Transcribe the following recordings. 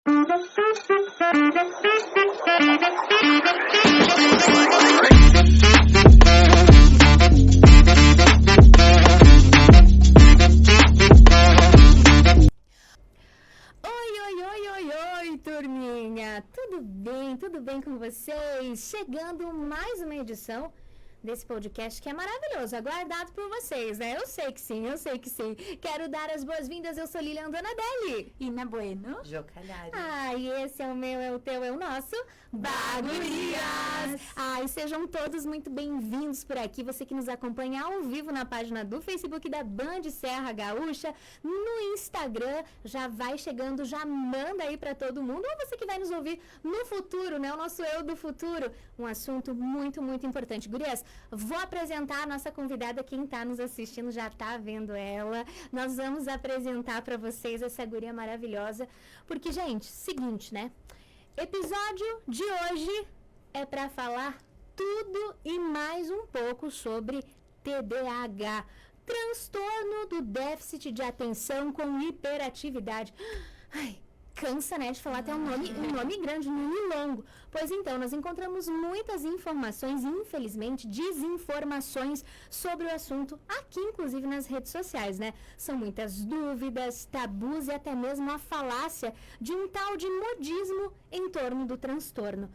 Oi, turminha! Tudo bem com vocês? Chegando mais uma edição desse podcast que é maravilhoso, aguardado por vocês, né? Eu sei que sim. Quero dar as boas-vindas, eu sou Lilian Donadelli. Ina Bueno. Jô Calhari. E esse é o meu, é o teu, é o nosso Bagurias! E sejam todos muito bem-vindos por aqui, você que nos acompanha ao vivo na página do Facebook da Band Serra Gaúcha, no Instagram, já vai chegando, já manda aí pra todo mundo, ou você que vai nos ouvir no futuro, né? O nosso eu do futuro, um assunto muito, muito importante. Gurias, vou apresentar a nossa convidada, quem tá nos assistindo já tá vendo ela. Nós vamos apresentar pra vocês essa guria maravilhosa, porque, gente, seguinte, né? Episódio de hoje é pra falar tudo e mais um pouco sobre TDAH, transtorno do déficit de atenção com hiperatividade. Cansa, né, de falar até um nome grande, um nome longo. Pois então, nós encontramos muitas informações e, infelizmente, desinformações sobre o assunto, aqui, inclusive, nas redes sociais, né? São muitas dúvidas, tabus e até mesmo a falácia de um tal de modismo em torno do transtorno.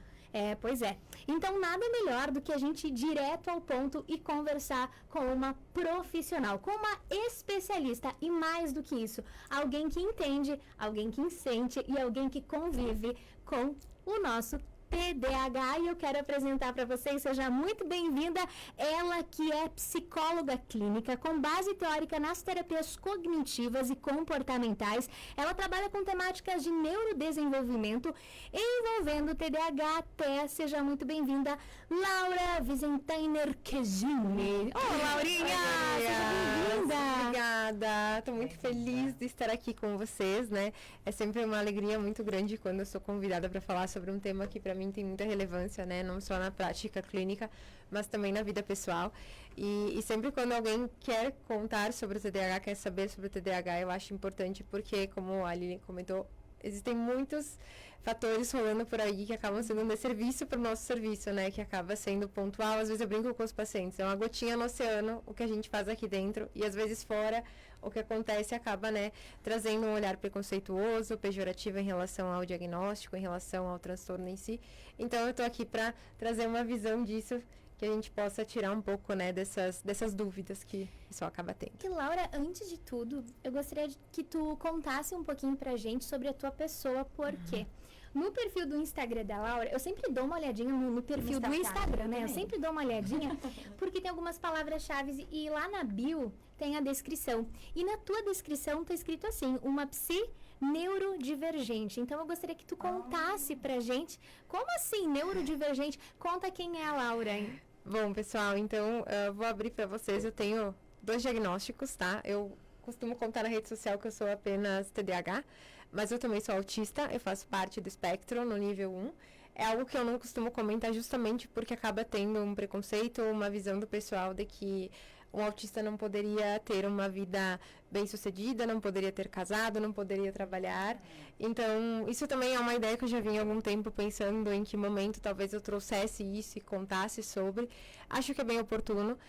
Pois é. Então, nada melhor do que a gente ir direto ao ponto e conversar com uma profissional, com uma especialista e, mais do que isso, alguém que entende, alguém que sente e alguém que convive com o nosso TDAH. E eu quero apresentar para vocês, seja muito bem-vinda, ela que é psicóloga clínica com base teórica nas terapias cognitivas e comportamentais. Ela trabalha com temáticas de neurodesenvolvimento envolvendo TDAH até. Seja muito bem-vinda, Laura Wiesentheimer Quezini. Laurinha! Seja bem-vinda! Obrigada! Estou muito feliz de estar aqui com vocês, né? É sempre uma alegria muito grande quando eu sou convidada para falar sobre um tema que para mim tem muita relevância, né? Não só na prática clínica, mas também na vida pessoal. E sempre quando alguém quer contar sobre o TDAH, quer saber sobre o TDAH, eu acho importante porque, como a Lili comentou, existem muitos fatores rolando por aí que acabam sendo um desserviço para o nosso serviço, né? Que acaba sendo pontual. Às vezes eu brinco com os pacientes, é uma gotinha no oceano o que a gente faz aqui dentro e às vezes fora o que acontece acaba, né, trazendo um olhar preconceituoso, pejorativo em relação ao diagnóstico, em relação ao transtorno em si. Então eu estou aqui para trazer uma visão disso, que a gente possa tirar um pouco, né, dessas dúvidas que o pessoal acaba tendo. E Laura, antes de tudo, eu gostaria que tu contasse um pouquinho pra gente sobre a tua pessoa, porque no perfil do Instagram da Laura, eu sempre dou uma olhadinha no perfil do Instagram, né? Eu sempre dou uma olhadinha, porque tem algumas palavras-chave e lá na bio tem a descrição. E na tua descrição tá escrito assim, uma psi neurodivergente. Então eu gostaria que tu contasse pra gente, como assim neurodivergente? Conta quem é a Laura, hein? Bom, pessoal, então eu vou abrir para vocês. Eu tenho 2 diagnósticos, tá? Eu costumo contar na rede social que eu sou apenas TDAH, mas eu também sou autista, eu faço parte do espectro no nível 1. É algo que eu não costumo comentar justamente porque acaba tendo um preconceito ou uma visão do pessoal de que um autista não poderia ter uma vida bem-sucedida, não poderia ter casado, não poderia trabalhar. Então, isso também é uma ideia que eu já vinha há algum tempo pensando em que momento talvez eu trouxesse isso e contasse sobre. Acho que é bem oportuno.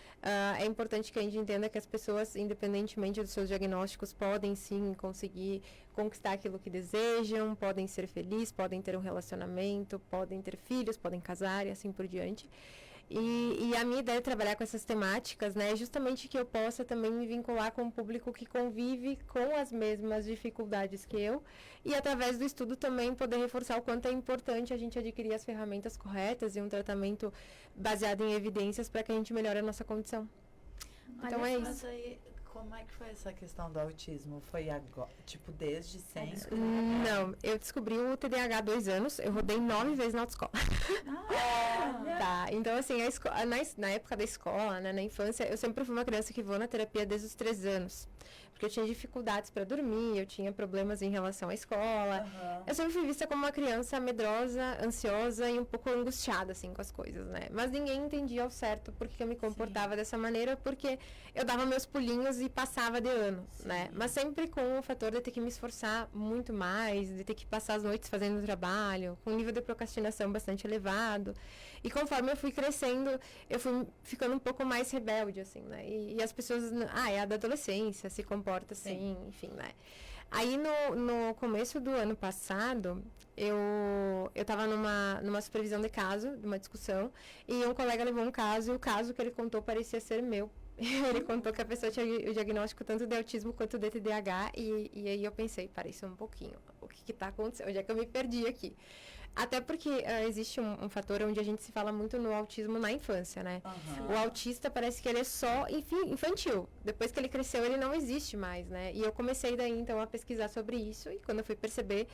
É importante que a gente entenda que as pessoas, independentemente dos seus diagnósticos, podem sim conseguir conquistar aquilo que desejam, podem ser felizes, podem ter um relacionamento, podem ter filhos, podem casar e assim por diante. E a minha ideia é trabalhar com essas temáticas, né, justamente que eu possa também me vincular com um público que convive com as mesmas dificuldades que eu e, através do estudo, também poder reforçar o quanto é importante a gente adquirir as ferramentas corretas e um tratamento baseado em evidências para que a gente melhore a nossa condição. Então é isso. Mas aí, como é que foi essa questão do autismo? Foi agora, tipo, desde sempre? Não, eu descobri o TDAH há 2 anos, eu rodei 9 vezes na autoescola. Tá, então assim, na época da escola, né, na infância, eu sempre fui uma criança que vou na terapia desde os 3 anos. porque eu tinha dificuldades para dormir, eu tinha problemas em relação à escola. Aham. Eu sempre fui vista como uma criança medrosa, ansiosa e um pouco angustiada, assim, com as coisas, né? Mas ninguém entendia ao certo por que eu me comportava dessa maneira, porque eu dava meus pulinhos e passava de ano, né? Mas sempre com o fator de ter que me esforçar muito mais, de ter que passar as noites fazendo o trabalho, com um nível de procrastinação bastante elevado. E conforme eu fui crescendo, eu fui ficando um pouco mais rebelde, assim, né? E as pessoas, é a da adolescência, se comporta assim, enfim, né? Aí, no começo do ano passado, eu tava numa supervisão de caso, de uma discussão, e um colega levou um caso, e o caso que ele contou parecia ser meu. Ele contou que a pessoa tinha o diagnóstico tanto de autismo quanto de TDAH, e aí eu pensei, parece um pouquinho, o que tá acontecendo? Onde é que eu me perdi aqui? Até porque existe um fator onde a gente se fala muito no autismo na infância, né? Aham. O autista parece que ele é só infantil. Depois que ele cresceu, ele não existe mais, né? E eu comecei daí, então, a pesquisar sobre isso. E quando eu fui perceber,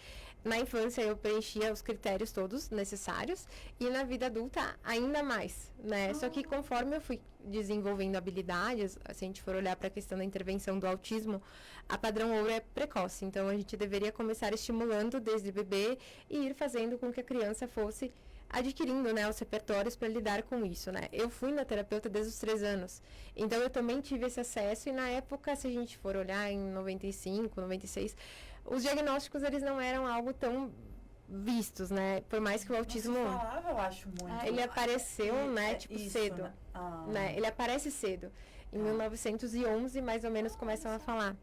na infância eu preenchia os critérios todos necessários. E na vida adulta, ainda mais, né? Só que conforme eu fui desenvolvendo habilidades, se a gente for olhar para a questão da intervenção do autismo, a padrão ouro é precoce. Então, a gente deveria começar estimulando desde bebê e ir fazendo com que a criança fosse adquirindo, né, os repertórios para lidar com isso, né? Eu fui na terapeuta desde os 3 anos, então eu também tive esse acesso, e na época, se a gente for olhar em 95, 96, os diagnósticos, eles não eram algo tão vistos, né? Por mais que o autismo... Não se falava, eu acho, muito. Ele apareceu, né, tipo, isso, cedo, né? né? Ele aparece cedo. Em 1911, mais ou menos, começam a falar.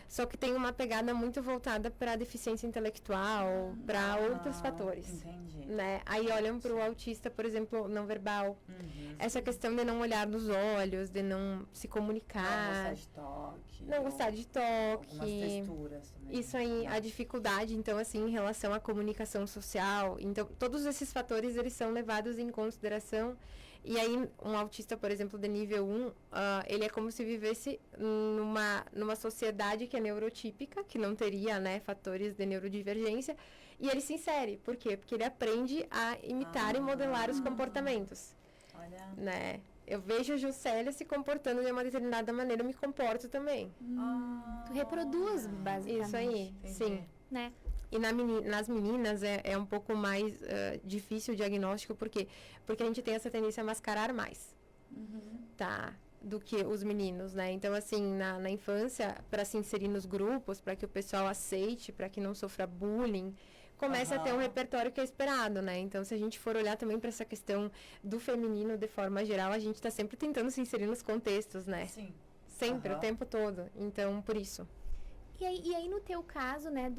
Só que tem uma pegada muito voltada para deficiência intelectual, para outros fatores. Entendi. Né? Aí olham para o autista, por exemplo, não verbal. Uhum. Essa questão de não olhar nos olhos, de não se Não comunicar, gostar de toque. não gostar de Algumas toque. texturas também. Isso aí, a dificuldade, então, assim, em relação à comunicação social. Então, todos esses fatores, eles são levados em consideração. E aí, um autista, por exemplo, de nível 1, ele é como se vivesse numa sociedade que é neurotípica, que não teria, né, fatores de neurodivergência, e ele se insere. Por quê? Porque ele aprende a imitar e modelar os comportamentos, Olha. né? Eu vejo a Juscelia se comportando de uma determinada maneira, eu me comporto também. Tu reproduz, basicamente. Isso aí, Entendi. sim. Né? E nas meninas é um pouco mais difícil o diagnóstico, porque a gente tem essa tendência a mascarar mais, tá? Do que os meninos, né? Então, assim, na infância, para se inserir nos grupos, para que o pessoal aceite, para que não sofra bullying, começa a ter um repertório que é esperado, né? Então, se a gente for olhar também para essa questão do feminino de forma geral, a gente está sempre tentando se inserir nos contextos, né? Sim. Sempre, o tempo todo. Então, por isso. E aí, no teu caso, né,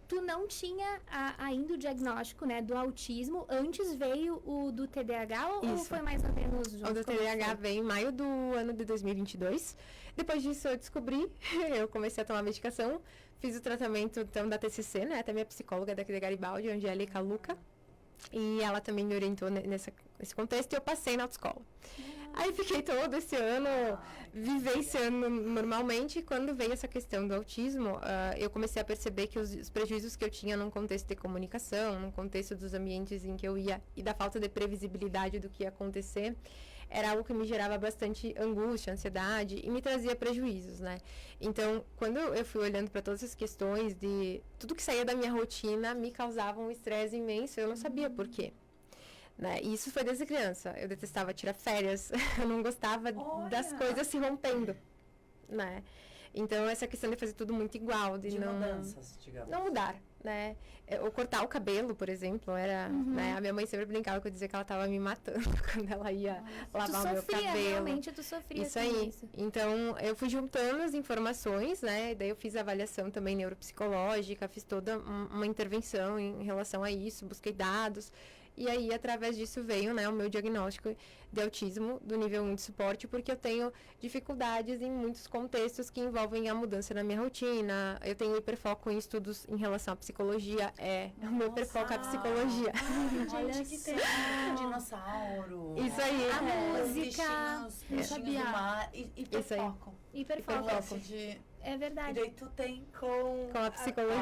tu não tinha ainda o diagnóstico, né, do autismo. Antes veio o do TDAH ou Isso. foi mais ou menos junto? O do Como TDAH foi? veio em maio do ano de 2022. Depois disso eu descobri, eu comecei a tomar medicação, fiz o tratamento então da TCC, né, até minha psicóloga daqui de Garibaldi, Angélica Luca, e ela também me orientou nesse contexto, e eu passei na autoescola. Aí fiquei todo esse ano vivenciando normalmente, e quando veio essa questão do autismo, eu comecei a perceber que os prejuízos que eu tinha num contexto de comunicação, num contexto dos ambientes em que eu ia, e da falta de previsibilidade do que ia acontecer, era algo que me gerava bastante angústia, ansiedade, e me trazia prejuízos, né? Então, quando eu fui olhando para todas essas questões de tudo que saía da minha rotina, me causava um estresse imenso, eu não sabia por quê. Né? E isso foi desde criança. Eu detestava tirar férias, eu não gostava das coisas se rompendo, né? Então, essa questão de fazer tudo muito igual, de não mudanças, digamos. não mudar, né? Ou cortar o cabelo, por exemplo, era, né? A minha mãe sempre brincava que eu dizia que ela estava me matando quando ela ia lavar o meu cabelo. Realmente, tu sofria Isso com aí. isso. Então, eu fui juntando as informações, né? Daí eu fiz avaliação também neuropsicológica, fiz toda uma intervenção em relação a isso, busquei dados. E aí, através disso, veio, né, o meu diagnóstico de autismo do nível 1 de suporte, porque eu tenho dificuldades em muitos contextos que envolvem a mudança na minha rotina. Eu tenho hiperfoco em estudos em relação à psicologia. O meu hiperfoco é a psicologia. Olha que tem dinossauro. Isso aí. A música. Bichinhos sabia. do mar e Isso aí. hiperfoco. Hiperfoco. Lance de... É E verdade. daí tu tem com Com a psicologia.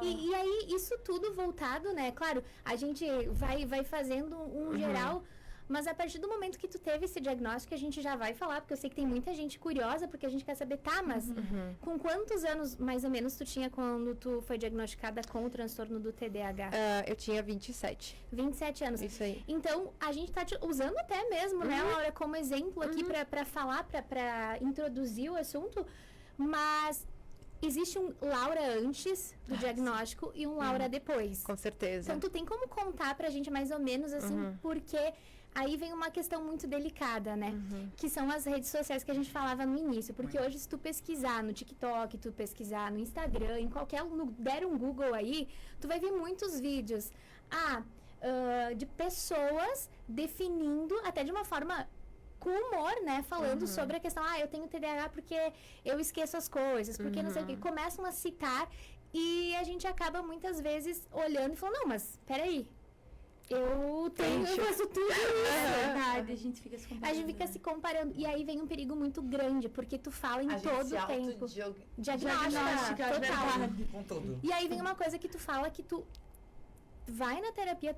E aí, isso tudo voltado, né? Claro, a gente vai fazendo um geral, Mas a partir do momento que tu teve esse diagnóstico, a gente já vai falar, porque eu sei que tem muita gente curiosa, porque a gente quer saber, tá, mas com quantos anos, mais ou menos, tu tinha quando tu foi diagnosticada com o transtorno do TDAH? Eu tinha 27. 27 anos. Isso aí. Então, a gente tá usando até mesmo, né, Laura, como exemplo aqui pra falar, pra introduzir o assunto, mas existe um Laura antes do diagnóstico e um Laura depois. Com certeza. Então, tu tem como contar pra gente mais ou menos, assim, porque aí vem uma questão muito delicada, né? Que são as redes sociais que a gente falava no início. Porque hoje, se tu pesquisar no TikTok, tu pesquisar no Instagram, em qualquer... der um Google aí, tu vai ver muitos vídeos. De pessoas definindo, até de uma forma com humor, né? Falando sobre a questão, eu tenho TDAH porque eu esqueço as coisas, porque não sei o que. Começam a citar e a gente acaba muitas vezes olhando e falando, não, mas peraí, eu faço tudo isso. É verdade, a gente fica se comparando. A gente fica se comparando. E aí vem um perigo muito grande, porque tu fala em todo o tempo. Diagnóstica, total. Com tudo. E aí vem uma coisa que tu fala que tu vai na terapia,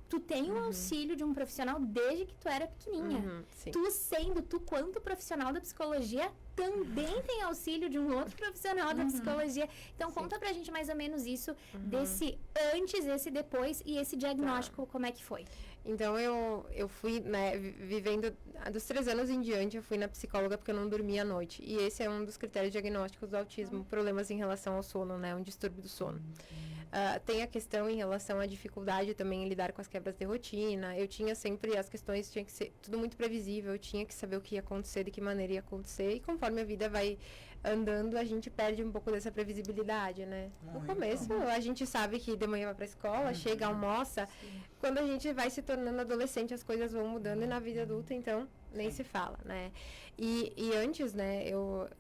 tu tem o auxílio de um profissional desde que tu era pequenininha. Sim. Tu quanto profissional da psicologia, também tem auxílio de um outro profissional da psicologia. Então, conta pra gente mais ou menos isso, desse antes, esse depois e esse diagnóstico, como é que foi? Então, eu fui, né, vivendo, dos 3 anos em diante, eu fui na psicóloga porque eu não dormia à noite. E esse é um dos critérios diagnósticos do autismo, problemas em relação ao sono, né, um distúrbio do sono. Tem a questão em relação à dificuldade também em lidar com as quebras de rotina. Eu tinha sempre as questões, tinha que ser tudo muito previsível, eu tinha que saber o que ia acontecer, de que maneira ia acontecer. E conforme a vida vai andando, a gente perde um pouco dessa previsibilidade, né? No começo, a gente sabe que de manhã vai pra escola, chega, almoça. Quando a gente vai se tornando adolescente, as coisas vão mudando e na vida adulta, então, nem se fala, né? E antes, né,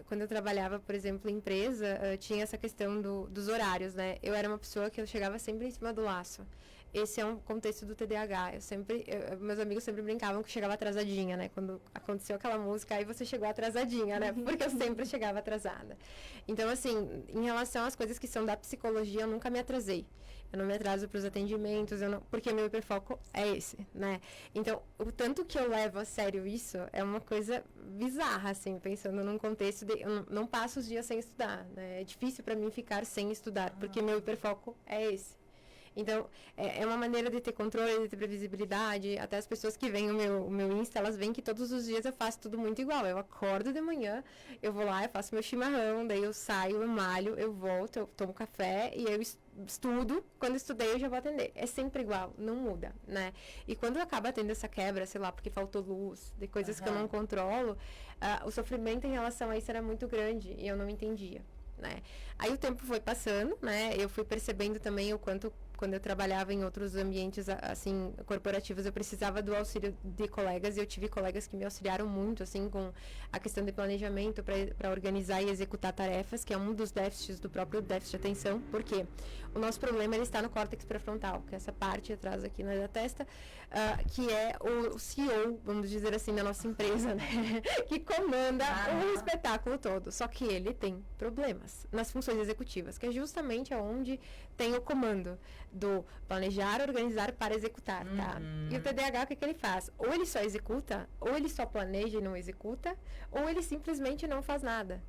quando eu trabalhava, por exemplo, em empresa, tinha essa questão dos horários, né? Eu era uma pessoa que eu chegava sempre em cima do laço. Esse é um contexto do TDAH. Meus amigos sempre brincavam que eu chegava atrasadinha, né? Quando aconteceu aquela música, aí você chegou atrasadinha, né? Porque eu sempre chegava atrasada. Então, assim, em relação às coisas que são da psicologia, eu nunca me atrasei. Eu não me atraso para os atendimentos, porque meu hiperfoco é esse, né? Então, o tanto que eu levo a sério isso é uma coisa bizarra, assim, pensando num contexto de... Eu não passo os dias sem estudar, né? É difícil para mim ficar sem estudar, porque meu hiperfoco é esse. Então, é uma maneira de ter controle, de ter previsibilidade. Até as pessoas que veem o meu Insta, elas veem que todos os dias eu faço tudo muito igual. Eu acordo de manhã, eu vou lá, eu faço meu chimarrão, daí eu saio, eu malho, eu volto, eu tomo café e eu estudo. Quando estudei, eu já vou atender. É sempre igual, não muda, né? E quando acaba tendo essa quebra, sei lá, porque faltou luz, de coisas que eu não controlo, o sofrimento em relação a isso era muito grande e eu não entendia, né? Aí o tempo foi passando, né? Eu fui percebendo também o quanto, quando eu trabalhava em outros ambientes, assim, corporativos, eu precisava do auxílio de colegas e eu tive colegas que me auxiliaram muito, assim, com a questão de planejamento para organizar e executar tarefas, que é um dos déficits do próprio déficit de atenção, porque o nosso problema ele está no córtex pré-frontal, que é essa parte atrás aqui da testa, que é o CEO, vamos dizer assim, da nossa empresa, né? Que comanda o espetáculo todo, só que ele tem problemas nas funções executivas, que é justamente onde tem o comando do planejar, organizar para executar, tá? E o TDAH, o que ele faz? Ou ele só executa, ou ele só planeja e não executa, ou ele simplesmente não faz nada.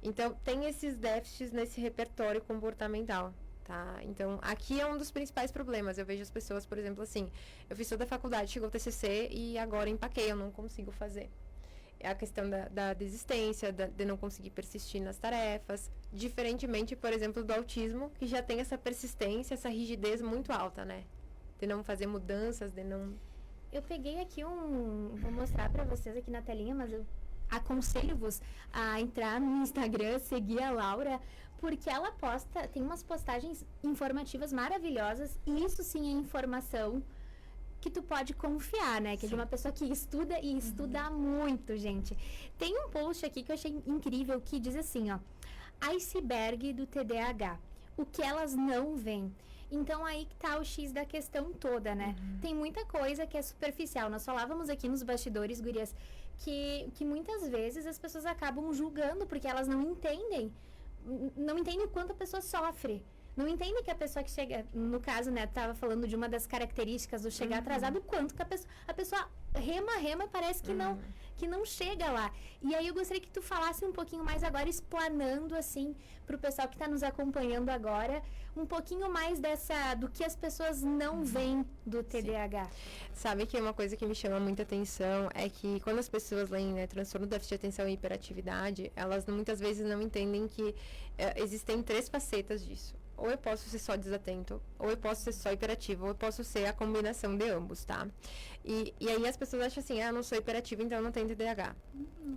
Então, tem esses déficits nesse repertório comportamental, tá? Então, aqui é um dos principais problemas. Eu vejo as pessoas, por exemplo, assim, eu fiz toda a faculdade, chegou o TCC e agora empaquei, eu não consigo fazer. É a questão da desistência, de não conseguir persistir nas tarefas, diferentemente, por exemplo, do autismo, que já tem essa persistência, essa rigidez muito alta, né? De não fazer mudanças, de não... Eu peguei aqui vou mostrar pra vocês aqui na telinha, mas eu aconselho-vos a entrar no Instagram, seguir a Laura, porque ela tem umas postagens informativas maravilhosas, e isso sim é informação que tu pode confiar, né? Que é de uma pessoa que estuda e estuda muito, gente. Tem um post aqui que eu achei incrível que diz assim, ó: iceberg do TDAH, o que elas não veem. Então, aí que tá o X da questão toda, né? Tem muita coisa que é superficial. Nós falávamos aqui nos bastidores, gurias, que muitas vezes as pessoas acabam julgando porque elas não entendem o quanto a pessoa sofre. Não entendem que a pessoa que chega, no caso, né, tava falando de uma das características do chegar atrasado, o quanto que a pessoa rema e parece que não chega lá. E aí eu gostaria que tu falasse um pouquinho mais agora, explanando, assim, pro pessoal que tá nos acompanhando agora, um pouquinho mais do que as pessoas não veem do TDAH. Sabe que uma coisa que me chama muita atenção é que quando as pessoas leem, né, transtorno do déficit de atenção e hiperatividade, elas muitas vezes não entendem que existem 3 facetas disso. Ou eu posso ser só desatento, ou eu posso ser só hiperativo, ou eu posso ser a combinação de ambos, tá? E aí as pessoas acham assim, eu não sou hiperativa, então eu não tenho TDAH,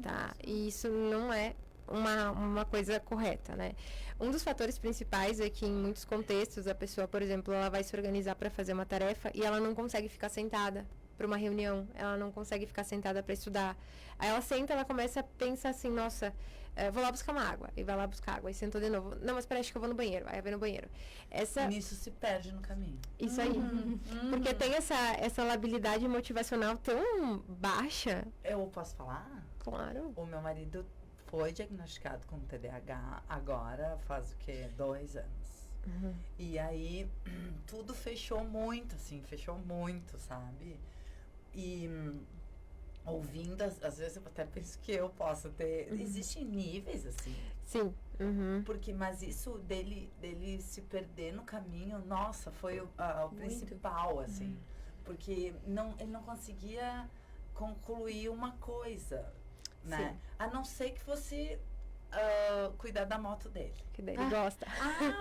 tá? E isso não é uma coisa correta, né? Um dos fatores principais é que em muitos contextos a pessoa, por exemplo, ela vai se organizar para fazer uma tarefa e ela não consegue ficar sentada para uma reunião, ela não consegue ficar sentada para estudar. Aí ela senta, ela começa a pensar assim, nossa, vou lá buscar uma água, e vai lá buscar água, e sentou de novo. Não, mas parece que eu vou no banheiro, aí vai no banheiro. Nisso se perde no caminho. Isso aí. Porque tem essa labilidade motivacional tão baixa. Eu posso falar? Claro. O meu marido foi diagnosticado com TDAH agora, faz o quê? 2 anos. E aí, tudo fechou muito, sabe? E ouvindo, às vezes eu até penso que eu posso ter... Existem níveis, assim. Sim. Porque, mas isso dele se perder no caminho, nossa, foi o principal, assim. Porque ele não conseguia concluir uma coisa, né? Sim. A não ser que fosse cuidar da moto dele. Que daí ele gosta.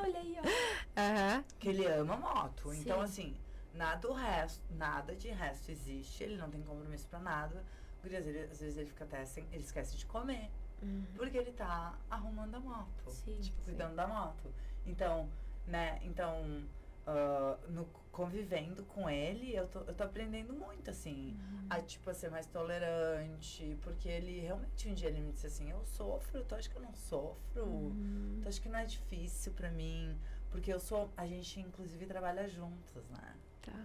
Olha aí, ó. Que ele ama moto. Sim. Então, assim, nada de resto existe. Ele não tem compromisso pra nada. Porque às vezes ele fica ele esquece de comer. Porque ele tá arrumando a moto. Sim, Cuidando da moto. Então, né? Convivendo com ele, eu tô aprendendo muito, assim, a, tipo, a ser mais tolerante, porque ele realmente, um dia ele me disse assim, eu sofro, tu acha que eu não sofro? Tu acha que não é difícil pra mim? Porque a gente, inclusive, trabalha juntos, né? Tá.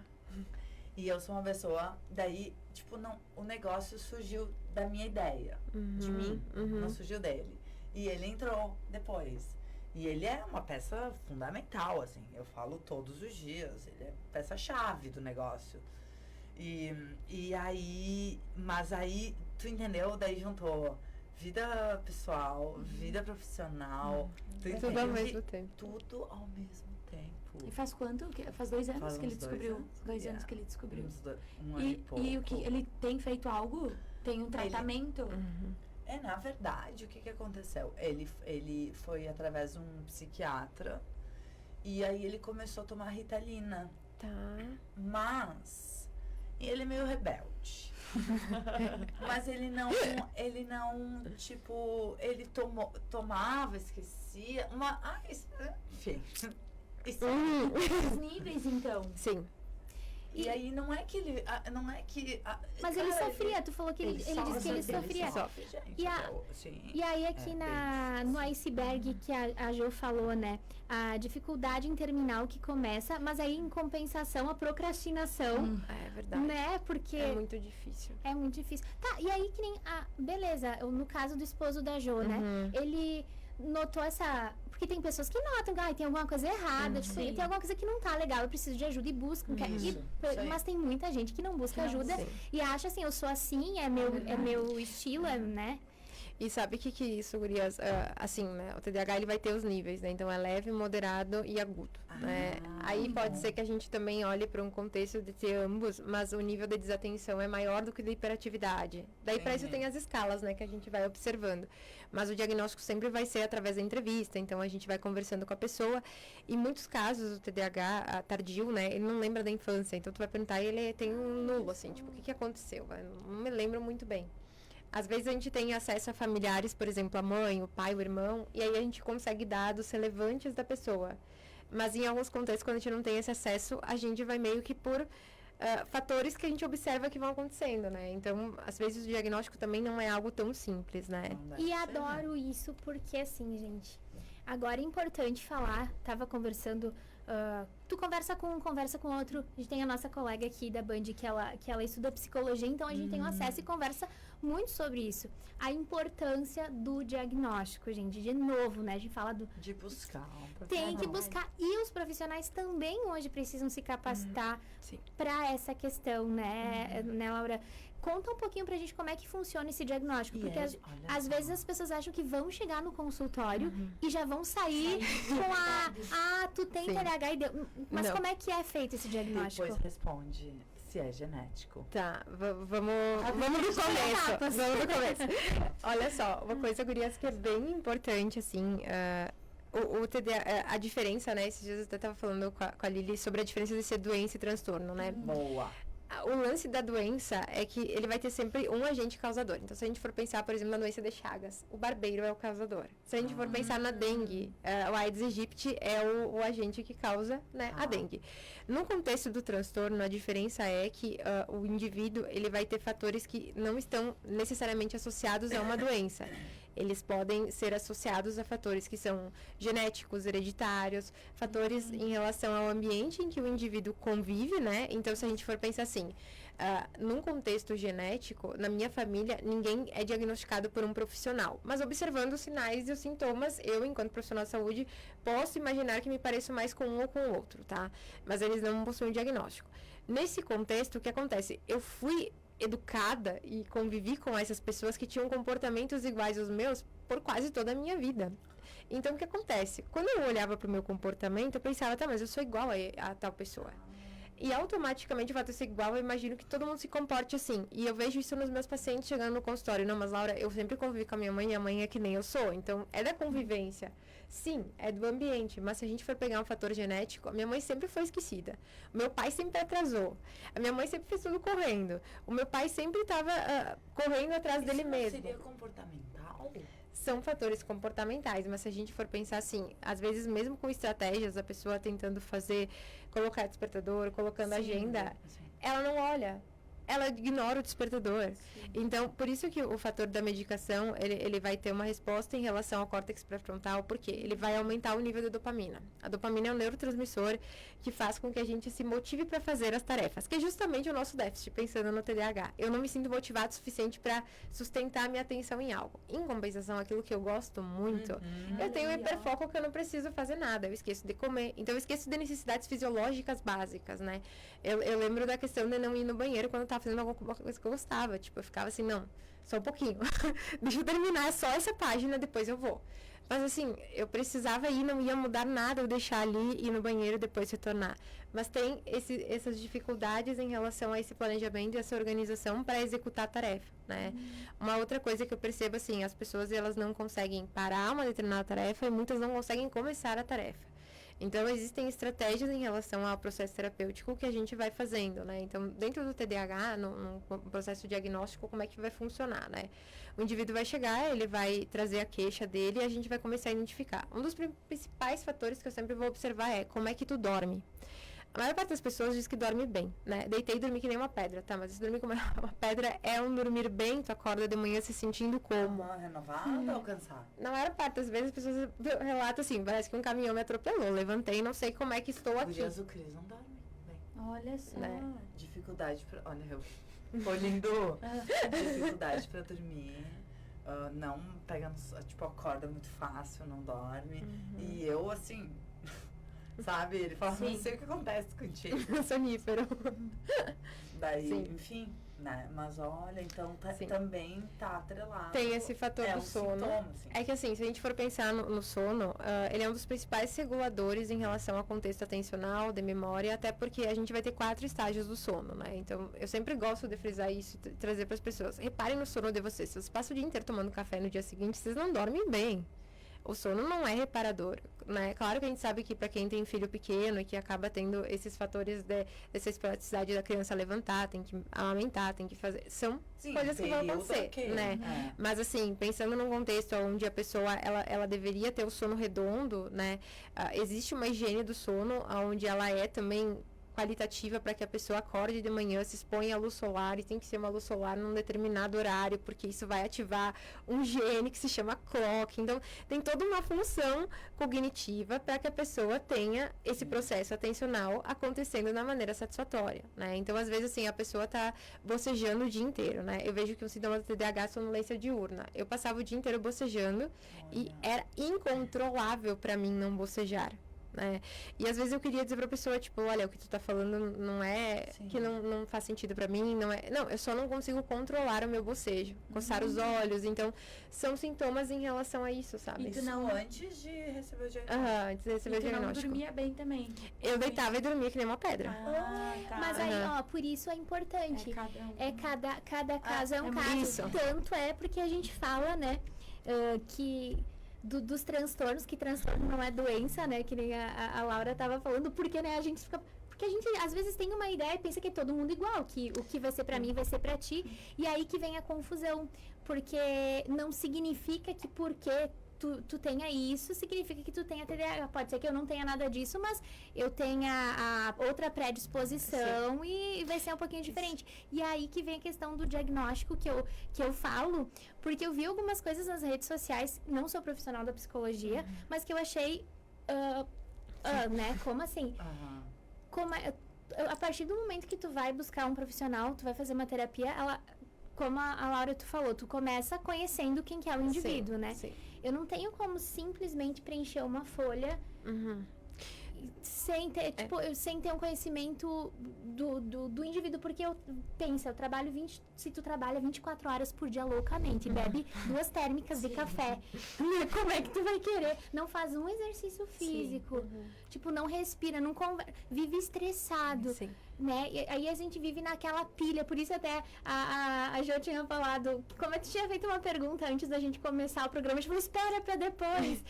E eu sou uma pessoa, daí, tipo, o negócio surgiu da minha ideia, de mim, não surgiu dele. E ele entrou depois. E ele é uma peça fundamental, assim, eu falo todos os dias, ele é peça-chave do negócio. E aí, mas aí, tu entendeu? Daí juntou vida pessoal, vida profissional. Tudo ao mesmo tempo. Tudo ao mesmo tempo. E faz quanto? Faz 2 anos Faz que ele uns 2 descobriu. anos. 2 anos que ele descobriu. Um ano e pouco. E o que ele tem feito algo? Tem um tratamento? Na verdade, o que aconteceu? Ele foi através de um psiquiatra e aí ele começou a tomar Ritalina. Tá. Mas ele é meio rebelde. Mas ele não, tipo, ele tomava, esquecia. Enfim. Os níveis, então. Sim. E aí não é que ele. Mas ele sofria, tu falou que ele disse que ele sofria. Sofre, gente. E aí aqui no iceberg que a Jo falou, né? A dificuldade em terminar o que começa, mas aí em compensação a procrastinação. É verdade. Né? Porque é muito difícil. É muito difícil. Tá, e aí que nem. Beleza, no caso do esposo da Jo, né? Ele notou essa... Porque tem pessoas que notam que tem alguma coisa errada, tipo, tem alguma coisa que não tá legal, eu preciso de ajuda e buscam. Mas tem muita gente que não busca ajuda e acha assim, eu sou assim, é meu estilo, né? E sabe o que isso, gurias? Assim, né? O TDAH, ele vai ter os níveis, né? Então, é leve, moderado e agudo, né? Aí pode ser que a gente também olhe para um contexto de ter ambos, mas o nível de desatenção é maior do que de hiperatividade. Daí, para isso, tem as escalas, né? Que a gente vai observando. Mas o diagnóstico sempre vai ser através da entrevista. Então, a gente vai conversando com a pessoa. Em muitos casos, o TDAH tardio, né? Ele não lembra da infância. Então, tu vai perguntar e ele tem um nulo, assim. Tipo, o que aconteceu? Eu não me lembro muito bem. Às vezes a gente tem acesso a familiares, por exemplo, a mãe, o pai, o irmão, e aí a gente consegue dados relevantes da pessoa. Mas em alguns contextos, quando a gente não tem esse acesso, a gente vai meio que por fatores que a gente observa que vão acontecendo, né? Então, às vezes o diagnóstico também não é algo tão simples, né? E adoro isso porque, assim, gente, agora é importante falar, tava conversando... tu conversa com outro. A gente tem a nossa colega aqui da Band que ela estuda psicologia, então a gente tem um acesso e conversa muito sobre isso. A importância do diagnóstico, gente. De novo, né? A gente fala do... De buscar um Tem que profissional. buscar. E os profissionais também hoje precisam se capacitar Sim. para essa questão, né, né, Laura? Conta um pouquinho pra gente como é que funciona esse diagnóstico. E Porque é, às olha só. vezes as pessoas acham que vão chegar no consultório e já vão sair com tu tem Sim. TDAH e deu. Mas Não. como é que é feito esse diagnóstico? Depois responde se é genético. Tá, vamos do começo. etapas. Vamos do começo. Olha só, uma coisa, gurias, que é bem importante, assim, o TDAH, a diferença, né? Esses dias eu até tava falando com a Lili sobre a diferença de ser doença e transtorno, né? Boa. O lance da doença é que ele vai ter sempre um agente causador. Então, se a gente for pensar, por exemplo, na doença de Chagas, o barbeiro é o causador. Se a gente for pensar na dengue, o Aedes aegypti é o agente que causa, né, a dengue. No contexto do transtorno, a diferença é que o indivíduo ele vai ter fatores que não estão necessariamente associados a uma doença. Eles podem ser associados a fatores que são genéticos, hereditários, fatores em relação ao ambiente em que o indivíduo convive, né? Então, se a gente for pensar assim, num contexto genético, na minha família, ninguém é diagnosticado por um profissional. Mas observando os sinais e os sintomas, eu, enquanto profissional de saúde, posso imaginar que me pareço mais com um ou com o outro, tá? Mas eles não possuem diagnóstico. Nesse contexto, o que acontece? Eu fui educada e convivi com essas pessoas que tinham comportamentos iguais aos meus por quase toda a minha vida. Então, o que acontece? Quando eu olhava para o meu comportamento, eu pensava, tá, mas eu sou igual a tal pessoa. E automaticamente, o fato de ser igual, eu imagino que todo mundo se comporte assim. E eu vejo isso nos meus pacientes chegando no consultório. Não, mas Laura, eu sempre convivi com a minha mãe é que nem eu sou. Então, é da convivência. Sim, é do ambiente. Mas se a gente for pegar um fator genético, a minha mãe sempre foi esquecida. O meu pai sempre atrasou. A minha mãe sempre fez tudo correndo. O meu pai sempre estava correndo atrás dele mesmo. Seria comportamental? São fatores comportamentais, mas se a gente for pensar assim, às vezes mesmo com estratégias, a pessoa tentando colocar despertador, colocando agenda, ela não olha, ela ignora o despertador. Então, por isso que o fator da medicação, ele vai ter uma resposta em relação ao córtex pré-frontal, porque ele vai aumentar o nível da dopamina. A dopamina é um neurotransmissor que faz com que a gente se motive para fazer as tarefas, que é justamente o nosso déficit, pensando no TDAH. Eu não me sinto motivado o suficiente para sustentar a minha atenção em algo. Em compensação, aquilo que eu gosto muito, eu tenho hiperfoco que eu não preciso fazer nada, eu esqueço de comer. Então, eu esqueço de necessidades fisiológicas básicas, né? Eu lembro da questão de não ir no banheiro quando eu estava fazendo alguma coisa que eu gostava. Tipo, eu ficava assim, não, só um pouquinho. Deixa eu terminar só essa página, depois eu vou. Mas assim, eu precisava ir, não ia mudar nada eu deixar ali, ir no banheiro e depois retornar. Mas tem essas dificuldades em relação a esse planejamento e essa organização para executar a tarefa, né? Uma outra coisa que eu percebo, assim, as pessoas elas não conseguem parar uma determinada tarefa e muitas não conseguem começar a tarefa. Então, existem estratégias em relação ao processo terapêutico que a gente vai fazendo, né? Então, dentro do TDAH, no processo diagnóstico, como é que vai funcionar, né? O indivíduo vai chegar, ele vai trazer a queixa dele e a gente vai começar a identificar. Um dos principais fatores que eu sempre vou observar é como é que tu dorme. A maior parte das pessoas diz que dorme bem, né? Deitei e dormi que nem uma pedra, tá? Mas dormir como uma pedra é um dormir bem, tu acorda de manhã se sentindo como? Renovada ou cansada? Na maior parte das vezes as pessoas relatam assim, parece que um caminhão me atropelou, levantei e não sei como é que estou aqui. O Cris não dorme bem. Olha só. Né? Dificuldade pra... Olha, eu polindo. Dificuldade pra dormir. Não pega, tipo, acorda muito fácil, não dorme. E eu, assim... Sabe? Ele fala, não sei o que acontece contigo. Sonífero. Daí, Sim. enfim, né? Mas olha, então Sim. também tá atrelado. Tem esse fator do um sono. Sintoma, assim. É que assim, se a gente for pensar no sono, ele é um dos principais reguladores em relação ao contexto atencional, de memória, até porque a gente vai ter 4 estágios do sono, né? Então, eu sempre gosto de frisar isso e trazer para as pessoas. Reparem no sono de vocês. Se vocês passam o dia inteiro tomando café no dia seguinte, vocês não dormem bem. O sono não é reparador, né? Claro que a gente sabe que para quem tem filho pequeno e que acaba tendo esses fatores dessa espasticidade da criança levantar, tem que amamentar, tem que fazer... São coisas que vão acontecer, né? Mas assim, pensando num contexto onde a pessoa, ela deveria ter o sono redondo, né? Existe uma higiene do sono, onde ela é também qualitativa para que a pessoa acorde de manhã, se exponha à luz solar, e tem que ser uma luz solar num determinado horário, porque isso vai ativar um gene que se chama clock. Então, tem toda uma função cognitiva para que a pessoa tenha esse processo atencional acontecendo da maneira satisfatória, né? Então, às vezes, assim, a pessoa tá bocejando o dia inteiro, né? Eu vejo que um sintoma do TDAH é sonolência diurna. Eu passava o dia inteiro bocejando e era incontrolável para mim não bocejar. Né? E às vezes eu queria dizer pra pessoa, tipo, olha, o que tu tá falando não é que não faz sentido pra mim, não, eu só não consigo controlar o meu bocejo, coçar os olhos, então são sintomas em relação a isso, sabe? Isso não antes de receber o diagnóstico. Antes de receber o diagnóstico. Não dormia bem também. Eu deitava e dormia que nem uma pedra. Tá. Mas aí, ó, por isso é importante. Cada caso é um caso. Isso. Tanto é porque a gente fala, né, que dos transtornos, que transtorno não é doença, né, que nem a Laura tava falando, porque, né, a gente fica... Porque a gente, às vezes, tem uma ideia e pensa que é todo mundo igual, que o que vai ser pra mim vai ser pra ti, e aí que vem a confusão, porque não significa que porque tu tenha isso, significa que tu tenha TDAH. Pode ser que eu não tenha nada disso, mas eu tenha a outra predisposição e vai ser um pouquinho diferente. E aí que vem a questão do diagnóstico que eu falo, porque eu vi algumas coisas nas redes sociais, não sou profissional da psicologia, mas que eu achei, né, como assim? A partir do momento que tu vai buscar um profissional, tu vai fazer uma terapia, como a Laura tu falou, tu começa conhecendo quem que é o indivíduo, né? Sim. Eu não tenho como simplesmente preencher uma folha sem ter um conhecimento do indivíduo, porque eu trabalho se tu trabalha 24 horas por dia loucamente e bebe 2 térmicas de café, como é que tu vai querer? Não faz um exercício físico, tipo, não respira, não vive estressado. Sim. Né? E aí a gente vive naquela pilha, por isso até a Jo tinha falado, como eu tinha feito uma pergunta antes da gente começar o programa, a gente falou, espera pra depois.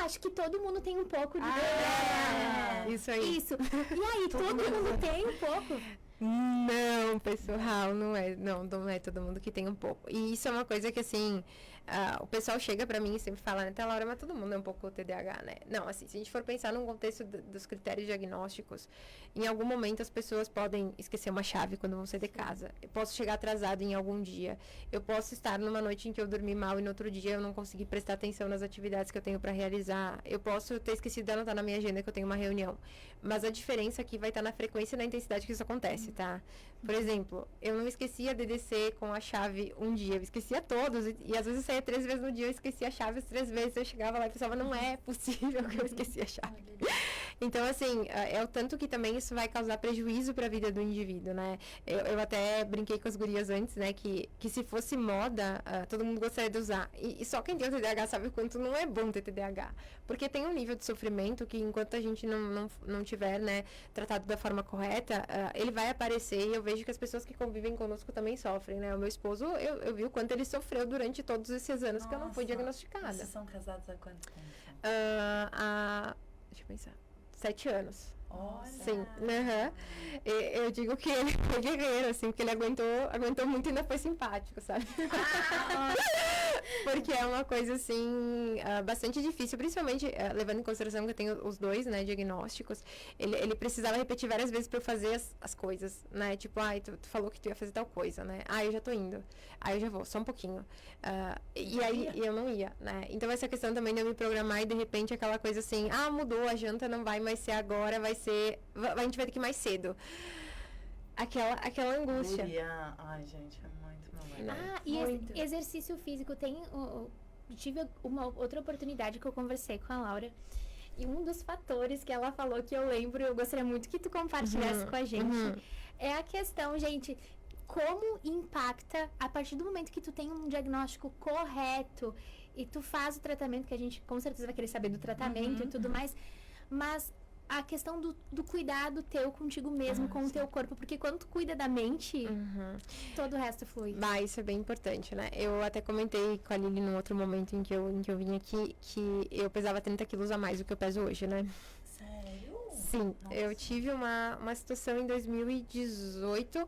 Acho que todo mundo tem um pouco de... Isso aí. Isso. E aí, todo mundo tem um pouco? Não, pessoal, não é todo mundo que tem um pouco. E isso é uma coisa que, assim, o pessoal chega pra mim e sempre fala, né, Laura, mas todo mundo é um pouco TDAH, né? Não, assim, se a gente for pensar num contexto dos critérios diagnósticos, em algum momento as pessoas podem esquecer uma chave quando vão sair de casa. Eu posso chegar atrasado em algum dia. Eu posso estar numa noite em que eu dormi mal e no outro dia eu não consegui prestar atenção nas atividades que eu tenho pra realizar. Eu posso ter esquecido de anotar na minha agenda que eu tenho uma reunião. Mas a diferença aqui vai estar na frequência e na intensidade que isso acontece, tá? Por exemplo, eu não esquecia de descer com a chave um dia, eu esquecia todos, e às vezes eu saía 3 vezes no dia, eu esquecia a chave as 3 vezes, eu chegava lá e pensava, não é possível que eu esqueci a chave. Então, assim, é o tanto que também isso vai causar prejuízo para a vida do indivíduo, né? Eu até brinquei com as gurias antes, né, que se fosse moda, todo mundo gostaria de usar. E só quem tem o TDAH sabe o quanto não é bom ter TDAH. Porque tem um nível de sofrimento que, enquanto a gente não tiver, né, tratado da forma correta, ele vai aparecer, e eu vejo que as pessoas que convivem conosco também sofrem, né? O meu esposo, eu vi o quanto ele sofreu durante todos esses anos que eu não fui diagnosticada. Vocês são casados há quanto tempo? Deixa eu pensar. 7 anos. Olha. Sim. Eu digo que ele foi guerreiro, assim, porque ele aguentou muito e ainda foi simpático, sabe? Porque é uma coisa, assim, bastante difícil, principalmente levando em consideração que eu tenho os 2, né, diagnósticos. Ele precisava repetir várias vezes para eu fazer as coisas, né? Tipo, tu falou que tu ia fazer tal coisa, né? Eu já tô indo. Eu já vou, só um pouquinho. E aí eu não ia, né? Então essa questão também de eu me programar e de repente aquela coisa assim, mudou, a janta não vai mais ser agora, a gente vai ter que ir mais cedo. Aquela angústia. Ai, gente, é muito mal. E exercício físico tive uma outra oportunidade que eu conversei com a Laura. E um dos fatores que ela falou que eu lembro, eu gostaria muito que tu compartilhasse com a gente, é a questão, gente, como impacta a partir do momento que tu tem um diagnóstico correto e tu faz o tratamento, que a gente com certeza vai querer saber do tratamento e tudo mais, mas a questão do cuidado teu contigo mesmo, com o teu corpo, porque quando tu cuida da mente, todo o resto flui. Isso é bem importante, né? Eu até comentei com a Lili num outro momento em que eu vim aqui, que eu pesava 30 quilos a mais do que eu peso hoje, né? Sério? Sim, eu tive uma situação em 2018,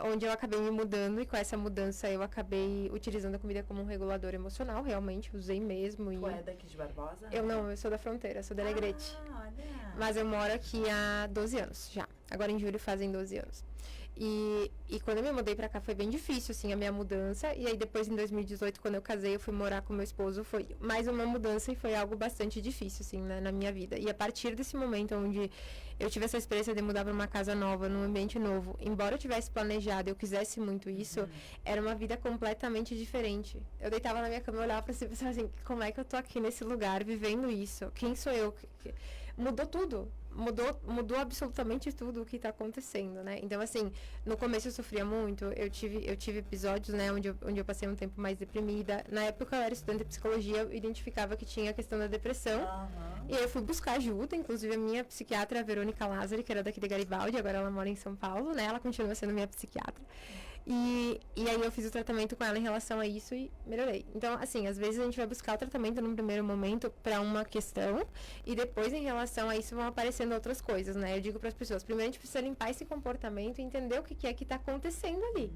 onde eu acabei me mudando, e com essa mudança eu acabei utilizando a comida como um regulador emocional, realmente, usei mesmo. Tu é daqui de Barbosa? Eu sou da fronteira, sou da Alegrete. Olha. Mas eu moro aqui há 12 anos já. Agora em julho fazem 12 anos. E quando eu me mudei pra cá foi bem difícil, assim, a minha mudança. E aí depois, em 2018, quando eu casei, eu fui morar com meu esposo. Foi mais uma mudança e foi algo bastante difícil, assim, né, na minha vida. E a partir desse momento onde eu tive essa experiência de mudar pra uma casa nova, num ambiente novo, embora eu tivesse planejado, eu quisesse muito isso, era uma vida completamente diferente. Eu deitava na minha cama e olhava pra si e pensava assim, como é que eu tô aqui nesse lugar, vivendo isso? Quem sou eu? Mudou tudo. Mudou absolutamente tudo o que está acontecendo, né? Então, assim, no começo eu sofria muito, eu tive episódios, né, onde eu passei um tempo mais deprimida. Na época eu era estudante de psicologia, eu identificava que tinha a questão da depressão. E aí eu fui buscar ajuda, inclusive a minha psiquiatra, a Verônica Lázari, que era daqui de Garibaldi, agora ela mora em São Paulo, né? Ela continua sendo minha psiquiatra. E aí eu fiz o tratamento com ela em relação a isso e melhorei. Então, assim, às vezes a gente vai buscar o tratamento num primeiro momento para uma questão e depois em relação a isso vão aparecendo outras coisas, né? Eu digo para as pessoas, primeiro a gente precisa limpar esse comportamento e entender o que é que está acontecendo ali.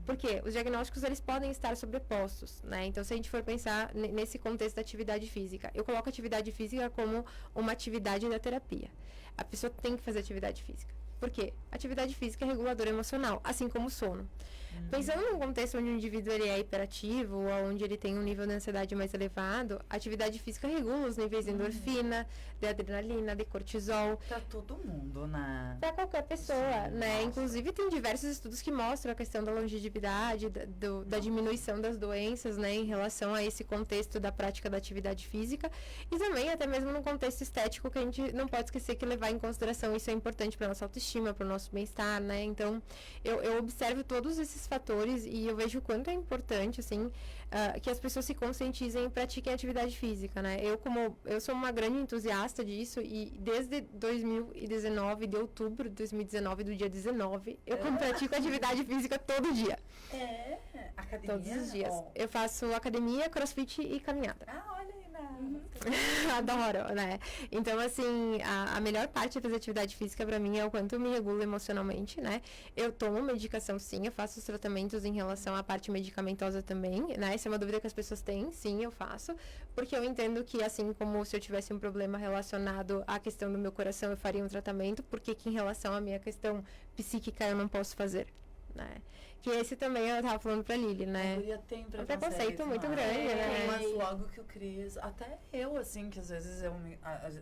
Porque os diagnósticos, eles podem estar sobrepostos, né? Então, se a gente for pensar nesse contexto da atividade física, eu coloco a atividade física como uma atividade da terapia. A pessoa tem que fazer atividade física. Por quê? Atividade física é regulador emocional, assim como o sono. Pensando num contexto onde o indivíduo ele é hiperativo, ou onde ele tem um nível de ansiedade mais elevado, a atividade física regula os níveis de endorfina, de adrenalina, de cortisol. Pra todo mundo, né? Pra qualquer pessoa, Sim, né? nossa. Inclusive tem diversos estudos que mostram a questão da longevidade, da diminuição das doenças, né? Em relação a esse contexto da prática da atividade física. E também até mesmo no contexto estético, que a gente não pode esquecer que levar em consideração isso é importante para nossa autoestima, para o nosso bem-estar, né? Então, eu observo todos esses fatores e eu vejo o quanto é importante, assim, que as pessoas se conscientizem e pratiquem atividade física, né? Eu sou uma grande entusiasta disso e desde 2019, de outubro de 2019, do dia 19, eu pratico atividade física todo dia. Academia? Todos os dias. Ou- Eu faço academia, crossfit e caminhada. olha aí, né? Adoro, né? Então, assim, a melhor parte de fazer atividade física pra mim é o quanto eu me regulo emocionalmente, né? Eu tomo medicação, sim, eu faço os tratamentos em relação à parte medicamentosa também, né? Essa é uma dúvida que as pessoas têm, sim, eu faço, porque eu entendo que, assim como se eu tivesse um problema relacionado à questão do meu coração, eu faria um tratamento, porque que em relação à minha questão psíquica eu não posso fazer, né? Que esse também eu tava falando pra Lili, né? A guria tem É um preconceito muito né? grande, né? Mas logo que o Cris, até eu, assim, que às vezes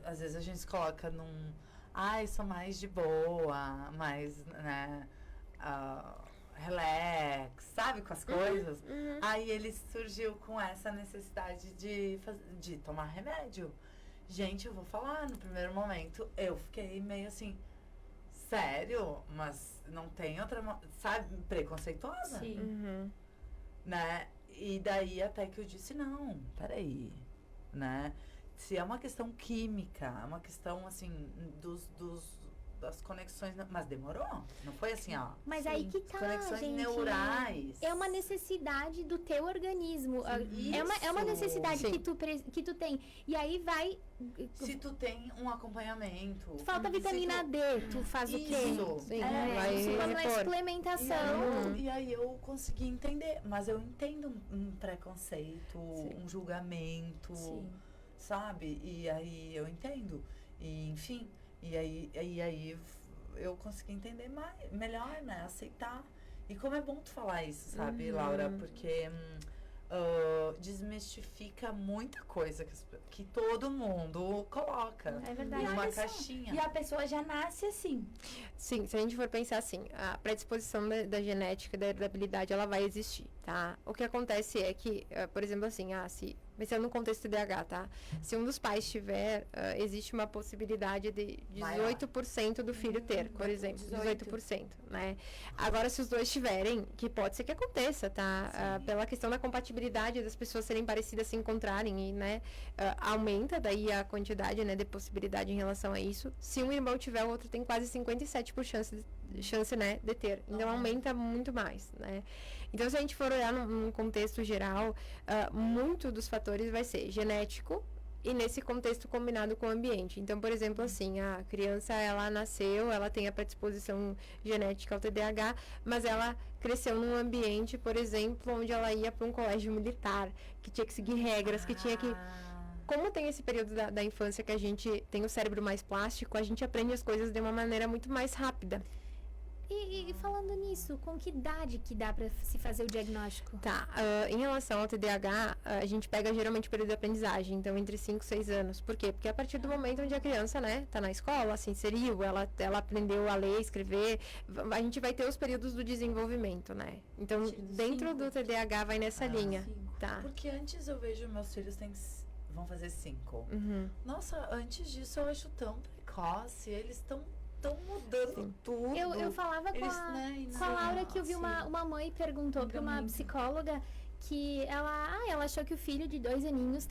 às vezes a gente se coloca num, sou mais de boa, mais, né, relax, sabe, com as coisas. Aí ele surgiu com essa necessidade de tomar remédio. Gente, eu vou falar, no primeiro momento, eu fiquei meio assim, sério? Mas não tem outra, sabe, preconceituosa? Sim. Né? E daí até que eu disse, não, peraí, né? Se é uma questão química, é uma questão, assim, das conexões, mas demorou, não foi assim, ó. Mas aí que tá, conexões gente. neurais. É uma necessidade do teu organismo. É uma necessidade Sim. que tu tem. E aí vai... Se tu tem um acompanhamento. Falta se vitamina tu- D, tu faz o quê? Isso. Sim, Isso vai quando é repor. suplementação. E aí eu consegui entender, mas eu entendo um preconceito, um julgamento, Sim. sabe? E aí eu entendo. E enfim, e aí eu consegui entender melhor, né? Aceitar. E como é bom tu falar isso, sabe, Laura? Porque desmistifica muita coisa que todo mundo coloca É verdade. em uma Olha só, caixinha. E a pessoa já nasce assim. Sim, se a gente for pensar assim, a predisposição da genética, da heredabilidade, ela vai existir, tá? O que acontece é que, por exemplo, assim, se pensando no contexto TDAH, tá? Se um dos pais tiver, existe uma possibilidade de 18% do filho ter, por exemplo, 18%, né? Agora, se os dois tiverem, que pode ser que aconteça, tá? Pela questão da compatibilidade das pessoas serem parecidas, se encontrarem e, né, aumenta daí a quantidade, né, de possibilidade em relação a isso. Se um irmão tiver, o outro tem quase 57% chance, né, de ter. Então, aumenta muito mais, né? Então, se a gente for olhar num contexto geral, muito dos fatores vai ser genético, e nesse contexto combinado com o ambiente. Então, por exemplo, assim, a criança, ela nasceu, ela tem a predisposição genética ao TDAH, mas ela cresceu num ambiente, por exemplo, onde ela ia para um colégio militar, que tinha que seguir regras, que tinha que... Como tem esse período da infância que a gente tem o cérebro mais plástico, a gente aprende as coisas de uma maneira muito mais rápida. E falando nisso, com que idade que dá pra se fazer o diagnóstico? Tá, em relação ao TDAH, a gente pega geralmente o período de aprendizagem, então entre 5 e 6 anos. Por quê? Porque a partir do momento onde a criança, né, tá na escola, se inseriu, ela aprendeu a ler, escrever, a gente vai ter os períodos do desenvolvimento, né? Então, dentro do TDAH vai nessa linha, tá? Porque antes eu vejo meus filhos vão fazer 5. Nossa, antes disso eu acho tão precoce, eles estão mudando tudo. Eu falava com a Laura que eu vi uma mãe perguntou para uma psicóloga que ela achou que o filho de 2 aninhos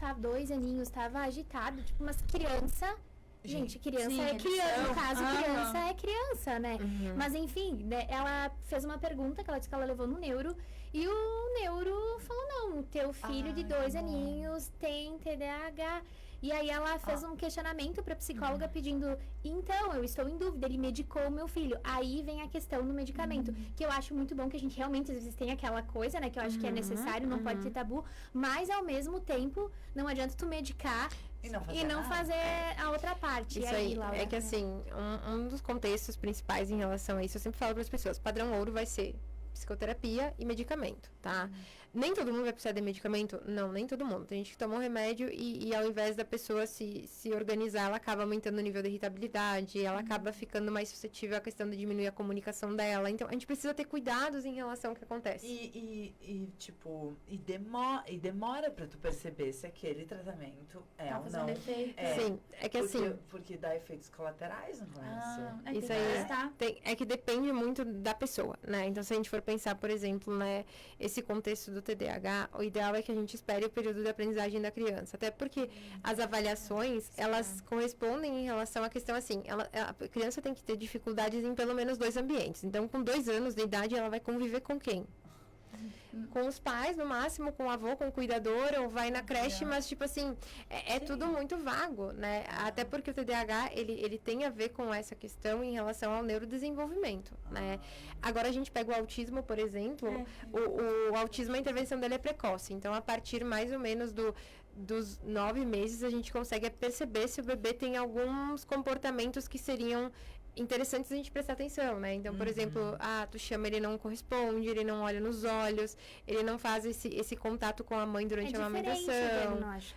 estava agitado, tipo, mas criança... Gente, criança é criança, no caso, criança é criança, né? Mas enfim, né, ela fez uma pergunta que ela disse que ela levou no neuro, e o neuro falou, não, teu filho de 2 aninhos tem TDAH. E aí ela fez um questionamento para a psicóloga pedindo, então, eu estou em dúvida, ele medicou o meu filho. Aí vem a questão do medicamento, que eu acho muito bom que a gente realmente, às vezes, tem aquela coisa, né, que eu acho que é necessário, não pode ter tabu, mas ao mesmo tempo, não adianta tu medicar e não fazer a outra parte. Isso aí, Laura, é que assim, um dos contextos principais em relação a isso, eu sempre falo para as pessoas, padrão ouro vai ser psicoterapia e medicamento, tá? Nem todo mundo vai precisar de medicamento? Não, nem todo mundo. Tem gente que toma um remédio e ao invés da pessoa se organizar, ela acaba aumentando o nível de irritabilidade, ela acaba ficando mais suscetível à questão de diminuir a comunicação dela. Então, a gente precisa ter cuidados em relação ao que acontece. E demora pra tu perceber se aquele tratamento é ou não. Sim, é que assim... Porque dá efeitos colaterais no começo. Isso aí é que depende muito da pessoa, né? Então, se a gente for pensar, por exemplo, né, esse contexto do TDAH, o ideal é que a gente espere o período de aprendizagem da criança. Até porque as avaliações, elas correspondem em relação à questão assim, a criança tem que ter dificuldades em pelo menos 2 ambientes. Então, com 2 anos de idade, ela vai conviver com quem? Com os pais, no máximo, com o avô, com o cuidador, ou vai na creche, mas, tipo assim, é tudo muito vago, né? Até porque o TDAH, ele tem a ver com essa questão em relação ao neurodesenvolvimento, né? Agora, a gente pega o autismo, por exemplo, o autismo, a intervenção dele é precoce. Então, a partir, mais ou menos, dos 9 meses, a gente consegue perceber se o bebê tem alguns comportamentos que seriam interessantes a gente prestar atenção, né? Então, por exemplo, tu chama, ele não corresponde, ele não olha nos olhos, ele não faz esse contato com a mãe durante a amamentação.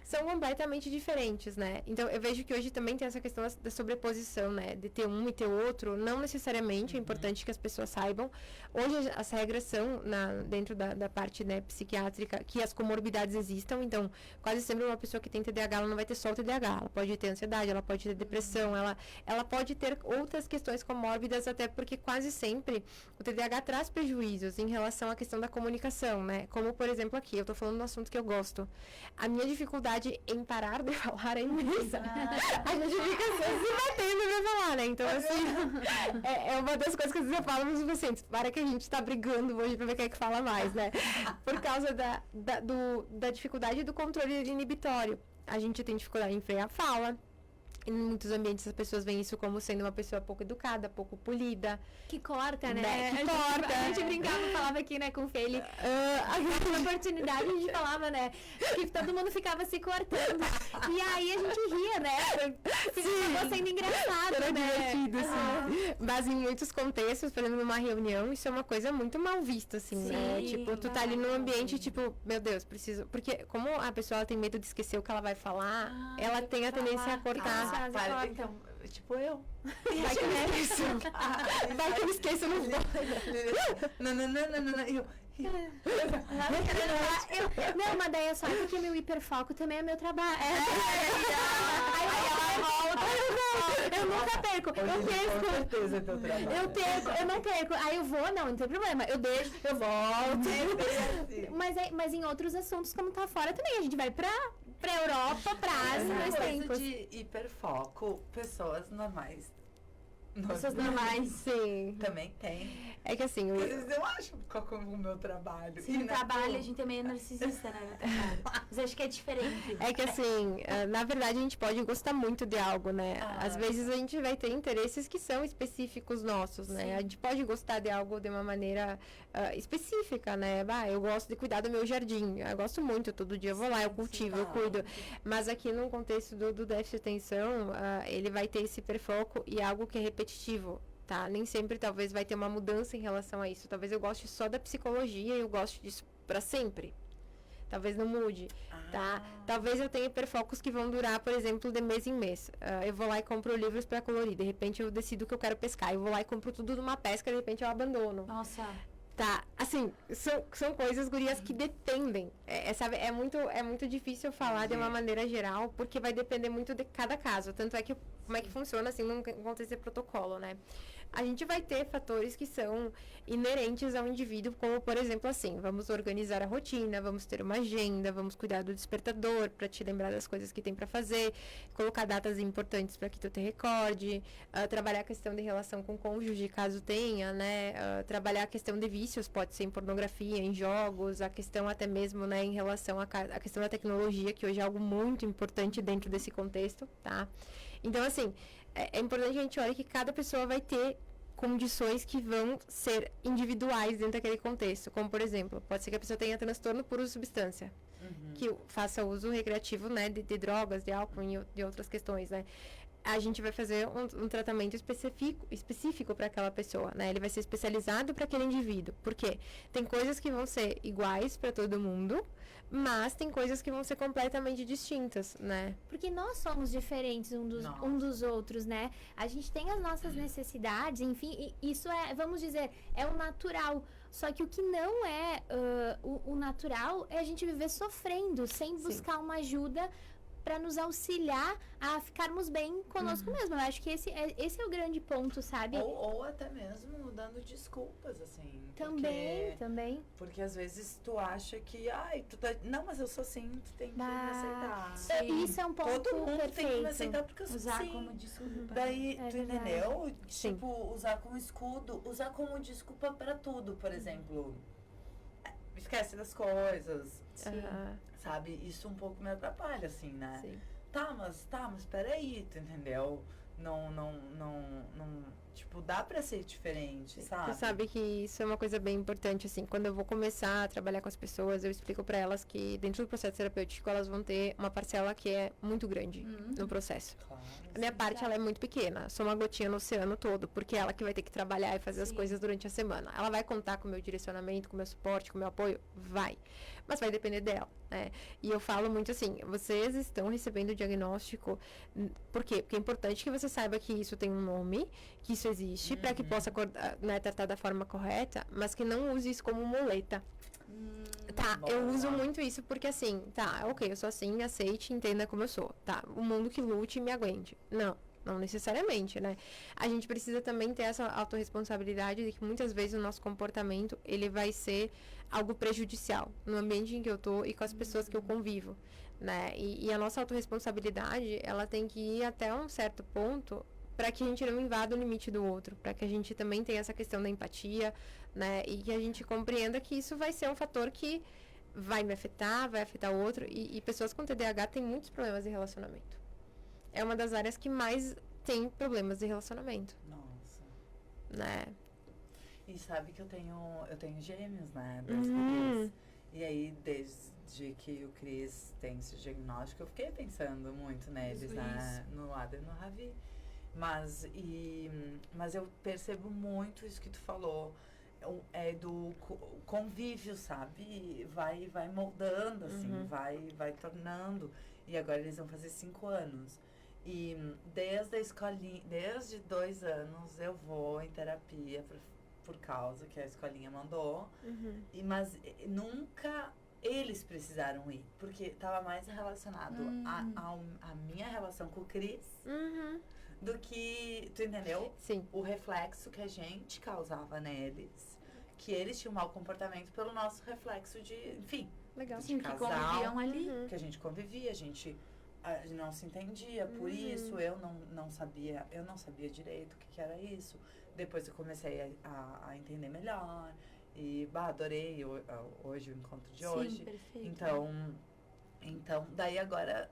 São completamente diferentes, né? Então, eu vejo que hoje também tem essa questão da sobreposição, né? De ter um e ter outro, não necessariamente, é importante que as pessoas saibam. Hoje, as regras são, dentro da parte, né, psiquiátrica, que as comorbidades existam, então, quase sempre uma pessoa que tem TDAH, ela não vai ter só o TDAH, ela pode ter ansiedade, ela pode ter depressão, ela pode ter outras questões comórbidas, até porque quase sempre o TDAH traz prejuízos em relação à questão da comunicação, né? Como, por exemplo, aqui, eu tô falando de um assunto que eu gosto. A minha dificuldade em parar de falar é imensa. A gente fica se batendo pra falar, né? Então, assim, é uma das coisas que às vezes eu falo para os pacientes, para que a gente tá brigando hoje pra ver quem é que fala mais, né? Por causa da dificuldade do controle inibitório. A gente tem dificuldade em frear a fala. Em muitos ambientes as pessoas veem isso como sendo uma pessoa pouco educada, pouco polida. Que corta, né? Que corta. A gente brincava, falava aqui, né, com o Fê, ele... Na oportunidade a gente falava, né, que todo mundo ficava se cortando. E aí a gente ria, né? Ficava sendo engraçado, era né? divertido, assim. Mas em muitos contextos, por exemplo, numa reunião, isso é uma coisa muito mal vista, assim, né? Tipo, tu tá ali num ambiente, tipo, meu Deus, preciso... Porque como a pessoa ela tem medo de esquecer o que ela vai falar, ela tem a tendência a cortar. Então, tipo eu. Vai que eu esqueço. Vai que eu esqueço, não vou. Não, mas daí é só porque meu hiperfoco também é meu trabalho. Eu nunca perco. Eu não perco. Aí eu vou, não tem problema. Eu deixo, eu volto. Mas em outros assuntos, como tá fora também, a gente vai pra Europa, pra Ásia, dois tempos. De hiperfoco, pessoas normais Pessoas normais. Sim. Também tem. É que assim, Às vezes eu acho qual é o meu trabalho. Sim, E no na trabalho tua- a gente também é narcisista, né? no trabalho. Mas acho que é diferente. é que assim, na verdade a gente pode gostar muito de algo, né? Às vezes a gente vai ter interesses que são específicos nossos, né? Sim. A gente pode gostar de algo de uma maneira específica, né? Eu gosto de cuidar do meu jardim. Eu gosto muito, todo dia eu vou lá, eu cultivo, eu cuido. Mas aqui no contexto do déficit de atenção, ele vai ter esse hiperfoco e algo que é repetitivo. Tá? Nem sempre talvez vai ter uma mudança em relação a isso. Talvez eu goste só da psicologia e eu goste disso para sempre. Talvez não mude, tá? Talvez eu tenha hiperfocos que vão durar, por exemplo, de mês em mês. Eu vou lá e compro livros para colorir. De repente eu decido que eu quero pescar. Eu vou lá e compro tudo numa pesca, de repente eu abandono. Nossa. Tá, assim, são coisas, gurias, que dependem. Sabe, é muito difícil falar de uma maneira geral, porque vai depender muito de cada caso. Tanto é que, como é que funciona, assim, num contexto de protocolo, né? A gente vai ter fatores que são inerentes ao indivíduo, como, por exemplo, assim, vamos organizar a rotina, vamos ter uma agenda, vamos cuidar do despertador para te lembrar das coisas que tem para fazer, colocar datas importantes para que tu te recorde, trabalhar a questão de relação com o cônjuge, caso tenha, né? Trabalhar a questão de vícios, pode ser em pornografia, em jogos, a questão até mesmo, né, em relação à questão da tecnologia, que hoje é algo muito importante dentro desse contexto, tá? Então, assim, é importante que a gente olhe que cada pessoa vai ter condições que vão ser individuais dentro daquele contexto. Como, por exemplo, pode ser que a pessoa tenha transtorno por uso de substância, que faça uso recreativo, né, de drogas, de álcool e de outras questões, né. A gente vai fazer um tratamento específico para aquela pessoa, né? Ele vai ser especializado para aquele indivíduo. Por quê? Tem coisas que vão ser iguais para todo mundo, mas tem coisas que vão ser completamente distintas, né? Porque nós somos diferentes um dos outros, né? A gente tem as nossas necessidades, enfim, e isso é, vamos dizer, é o natural. Só que o que não é o natural é a gente viver sofrendo, sem buscar uma ajuda para nos auxiliar a ficarmos bem conosco mesmo. Eu acho que esse é o grande ponto, sabe? Ou até mesmo dando desculpas, assim. Também. Porque às vezes tu acha que, tu tá. Não, mas eu sou assim, tu tem que me aceitar. Isso é um ponto Todo mundo perfeito. tem que me aceitar porque eu sou Usar assim. como desculpa. Daí, tu entendeu? Sim. Tipo, usar como escudo, usar como desculpa pra tudo, por exemplo. Esquece das coisas. Sabe? Isso um pouco me atrapalha, assim, né? Sim. Tá, mas peraí, tu entendeu? Não, tipo, dá pra ser diferente, sabe? Tu sabe que isso é uma coisa bem importante, assim, quando eu vou começar a trabalhar com as pessoas, eu explico pra elas que dentro do processo terapêutico elas vão ter uma parcela que é muito grande no processo. Claro. A minha parte, ela é muito pequena, sou uma gotinha no oceano todo, porque é ela que vai ter que trabalhar e fazer as coisas durante a semana. Ela vai contar com o meu direcionamento, com o meu suporte, com o meu apoio? Vai. Mas vai depender dela, né? E eu falo muito assim, vocês estão recebendo o diagnóstico, por quê? Porque é importante que você saiba que isso tem um nome, que isso existe, para que possa tratar da forma correta, mas que não use isso como muleta. Tá, eu uso muito isso porque assim, ok, eu sou assim, aceite, entenda como eu sou. Tá, o mundo que lute e me aguente. Não necessariamente, né? A gente precisa também ter essa autorresponsabilidade de que muitas vezes o nosso comportamento, ele vai ser algo prejudicial no ambiente em que eu tô e com as pessoas que eu convivo, né? E a nossa autorresponsabilidade, ela tem que ir até um certo ponto para que a gente não invada o limite do outro, para que a gente também tenha essa questão da empatia, né? E que a gente compreenda que isso vai ser um fator que vai me afetar, vai afetar o outro. E pessoas com TDAH têm muitos problemas de relacionamento. É uma das áreas que mais tem problemas de relacionamento. Nossa. Né? E sabe que eu tenho gêmeos, né? 2 bebês. E aí, desde que o Cris tem esse diagnóstico, eu fiquei pensando muito neles, né? No Adam e no Ravi. Mas eu percebo muito isso que tu falou. É do convívio, sabe? Vai moldando, assim, vai tornando. E agora eles vão fazer 5 anos. E desde a escolinha, desde 2 anos eu vou em terapia por causa que a escolinha mandou. Mas nunca eles precisaram ir, porque estava mais relacionado à minha relação com o Cris do que, tu entendeu? Sim. O reflexo que a gente causava neles, que eles tinham mau comportamento pelo nosso reflexo de, enfim, Legal. de Sim, que casal, conviviam ali. que a gente convivia, a gente a gente não se entendia, por isso eu não sabia direito o que era isso. Depois eu comecei a entender melhor e adorei hoje o encontro de hoje. Perfeito. Então, daí agora,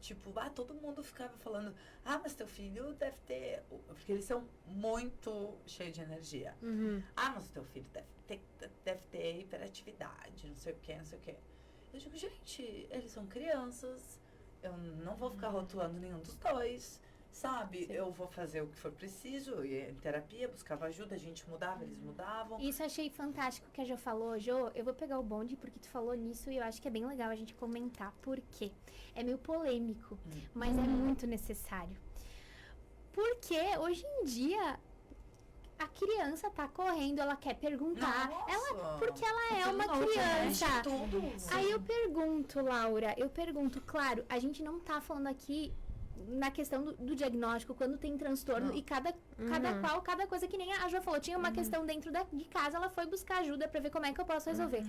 tipo, todo mundo ficava falando, mas teu filho deve ter, porque eles são muito cheios de energia. Mas teu filho deve ter hiperatividade, não sei o quê. Eu digo, gente, eles são crianças, eu não vou ficar rotulando nenhum dos dois, sabe? Sim. Eu vou fazer o que for preciso, eu ia em terapia, buscava ajuda, a gente mudava, eles mudavam. Isso achei fantástico que a Jo falou. Jo, eu vou pegar o bonde porque tu falou nisso e eu acho que é bem legal a gente comentar. Por quê? É meio polêmico, mas é muito necessário. Porque hoje em dia a criança tá correndo, ela quer perguntar. Porque ela é uma criança. Aí eu pergunto, Laura, claro, a gente não tá falando aqui na questão do diagnóstico, quando tem transtorno, e cada coisa, que nem a Jo falou, tinha uma questão dentro de casa, ela foi buscar ajuda pra ver como é que eu posso resolver.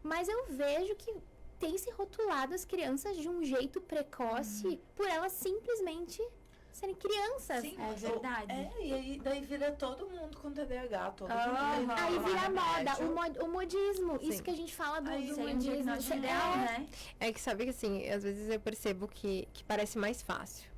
Mas eu vejo que tem se rotulado as crianças de um jeito precoce por elas simplesmente serem crianças. Sim, é verdade. E aí daí vira todo mundo com TDAH, todo mundo. Aí vira moda, o modismo. Isso que a gente fala do modismo. Né? É que sabe que assim, às vezes eu percebo que parece mais fácil.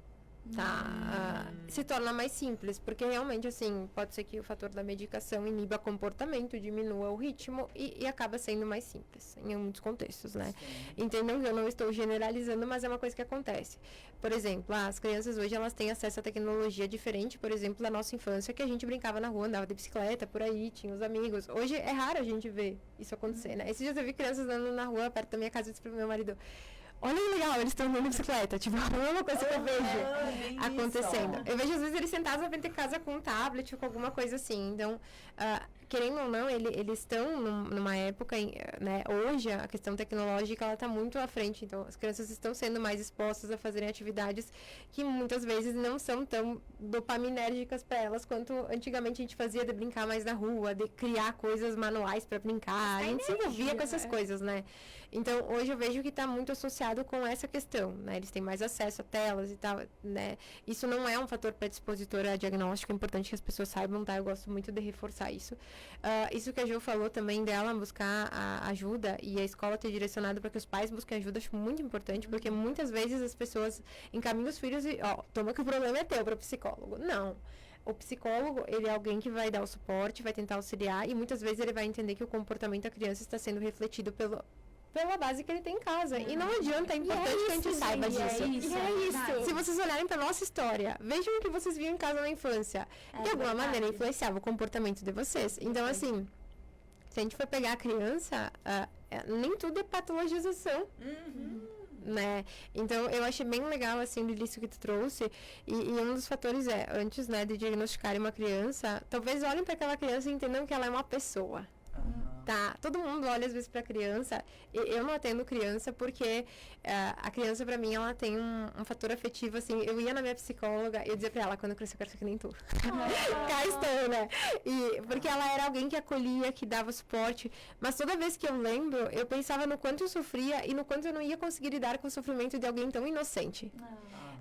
Tá? Se torna mais simples, porque realmente, assim, pode ser que o fator da medicação iniba comportamento, diminua o ritmo e acaba sendo mais simples, em muitos contextos, né? Sim. Entendam que eu não estou generalizando, mas é uma coisa que acontece. Por exemplo, as crianças hoje, elas têm acesso à tecnologia diferente, por exemplo, da nossa infância, que a gente brincava na rua, andava de bicicleta, por aí, tinha os amigos. Hoje é raro a gente ver isso acontecer, né? Esses dias eu vi crianças andando na rua, perto da minha casa, e disse pro meu marido: olha que legal, eles estão andando de bicicleta. Tipo, é uma coisa que eu vejo acontecendo. Eu vejo, às vezes, eles sentados na frente de casa com um tablet ou com alguma coisa assim. Então, querendo ou não, eles estão numa época, né? Hoje, a questão tecnológica, ela está muito à frente. Então, as crianças estão sendo mais expostas a fazerem atividades que muitas vezes não são tão dopaminérgicas para elas quanto antigamente a gente fazia, de brincar mais na rua, de criar coisas manuais para brincar. A gente se envolvia com essas coisas, né? Então, hoje eu vejo que está muito associado com essa questão, né? Eles têm mais acesso a telas e tal, né? Isso não é um fator predispositor a diagnóstico, é importante que as pessoas saibam, tá? Eu gosto muito de reforçar isso. Isso que a Jo falou também dela buscar a ajuda e a escola ter direcionado para que os pais busquem ajuda, acho muito importante, porque muitas vezes as pessoas encaminham os filhos e, toma que o problema é teu para o psicólogo. Não. O psicólogo, ele é alguém que vai dar o suporte, vai tentar auxiliar e muitas vezes ele vai entender que o comportamento da criança está sendo refletido pela base que ele tem em casa. E não adianta, é importante que a gente saiba disso. É isso. Se vocês olharem para nossa história, vejam o que vocês viam em casa na infância. De alguma maneira influenciava o comportamento de vocês. Então, assim, se a gente for pegar a criança, nem tudo é patologização. Né? Então, eu achei bem legal, assim, do início que tu trouxe, e um dos fatores antes, né, de diagnosticarem uma criança, talvez olhem para aquela criança e entendam que ela é uma pessoa. Tá, todo mundo olha às vezes pra criança. Eu não atendo criança porque a criança pra mim, ela tem um fator afetivo, assim. Eu ia na minha psicóloga e eu dizia pra ela, quando eu crescer eu quero ser que nem tu. Cá estou, né? Porque ela era alguém que acolhia, que dava suporte, mas toda vez que eu lembro, eu pensava no quanto eu sofria e no quanto eu não ia conseguir lidar com o sofrimento de alguém tão inocente.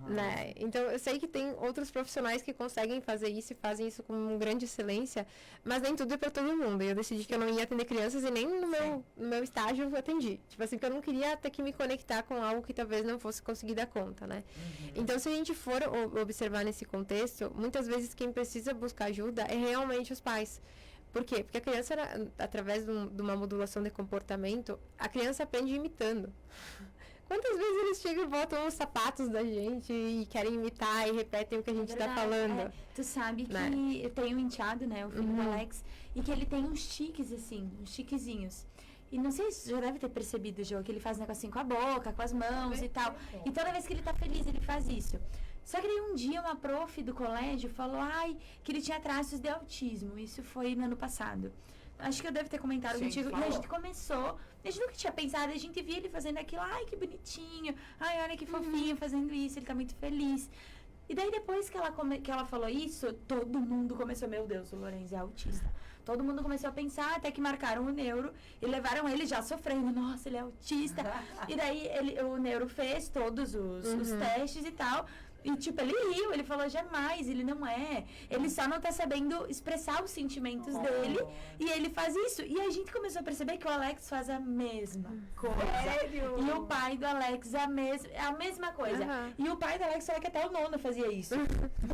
Né? Então, eu sei que tem outros profissionais que conseguem fazer isso e fazem isso com grande excelência, mas nem tudo é para todo mundo. E eu decidi que eu não ia atender crianças e nem no meu estágio eu atendi. Tipo assim, que eu não queria ter que me conectar com algo que talvez não fosse conseguir dar conta, né? Então, se a gente for observar nesse contexto, muitas vezes quem precisa buscar ajuda é realmente os pais. Por quê? Porque a criança, através de uma modulação de comportamento, a criança aprende imitando. Quantas vezes eles chegam e botam os sapatos da gente e querem imitar e repetem o que a gente está falando? Tu sabe que eu tenho um enteado, né, o filho do Alex, e que ele tem uns tiques, assim, uns tiquezinhos. E não sei se você já deve ter percebido, Jô, que ele faz um negocinho com a boca, com as mãos e tal. E toda vez que ele tá feliz, ele faz isso. Só que aí um dia uma prof do colégio falou, que ele tinha traços de autismo. Isso foi no ano passado. Acho que eu devo ter comentado contigo. E a gente começou, a gente nunca tinha pensado, a gente via ele fazendo aquilo, que bonitinho, olha que fofinho fazendo isso, ele tá muito feliz. E daí depois que ela falou isso, todo mundo começou, meu Deus, o Lorenzo é autista. todo mundo começou a pensar, até que marcaram o neuro e levaram ele já sofrendo. Nossa, ele é autista. E daí o neuro fez todos os testes e tal. E, tipo, ele riu, ele falou, jamais, ele não é. Ele só não tá sabendo expressar os sentimentos dele. E ele faz isso. E a gente começou a perceber que o Alex faz a mesma coisa. Sério? E o pai do Alex a mesma coisa. E o pai do Alex falou que até o nono fazia isso.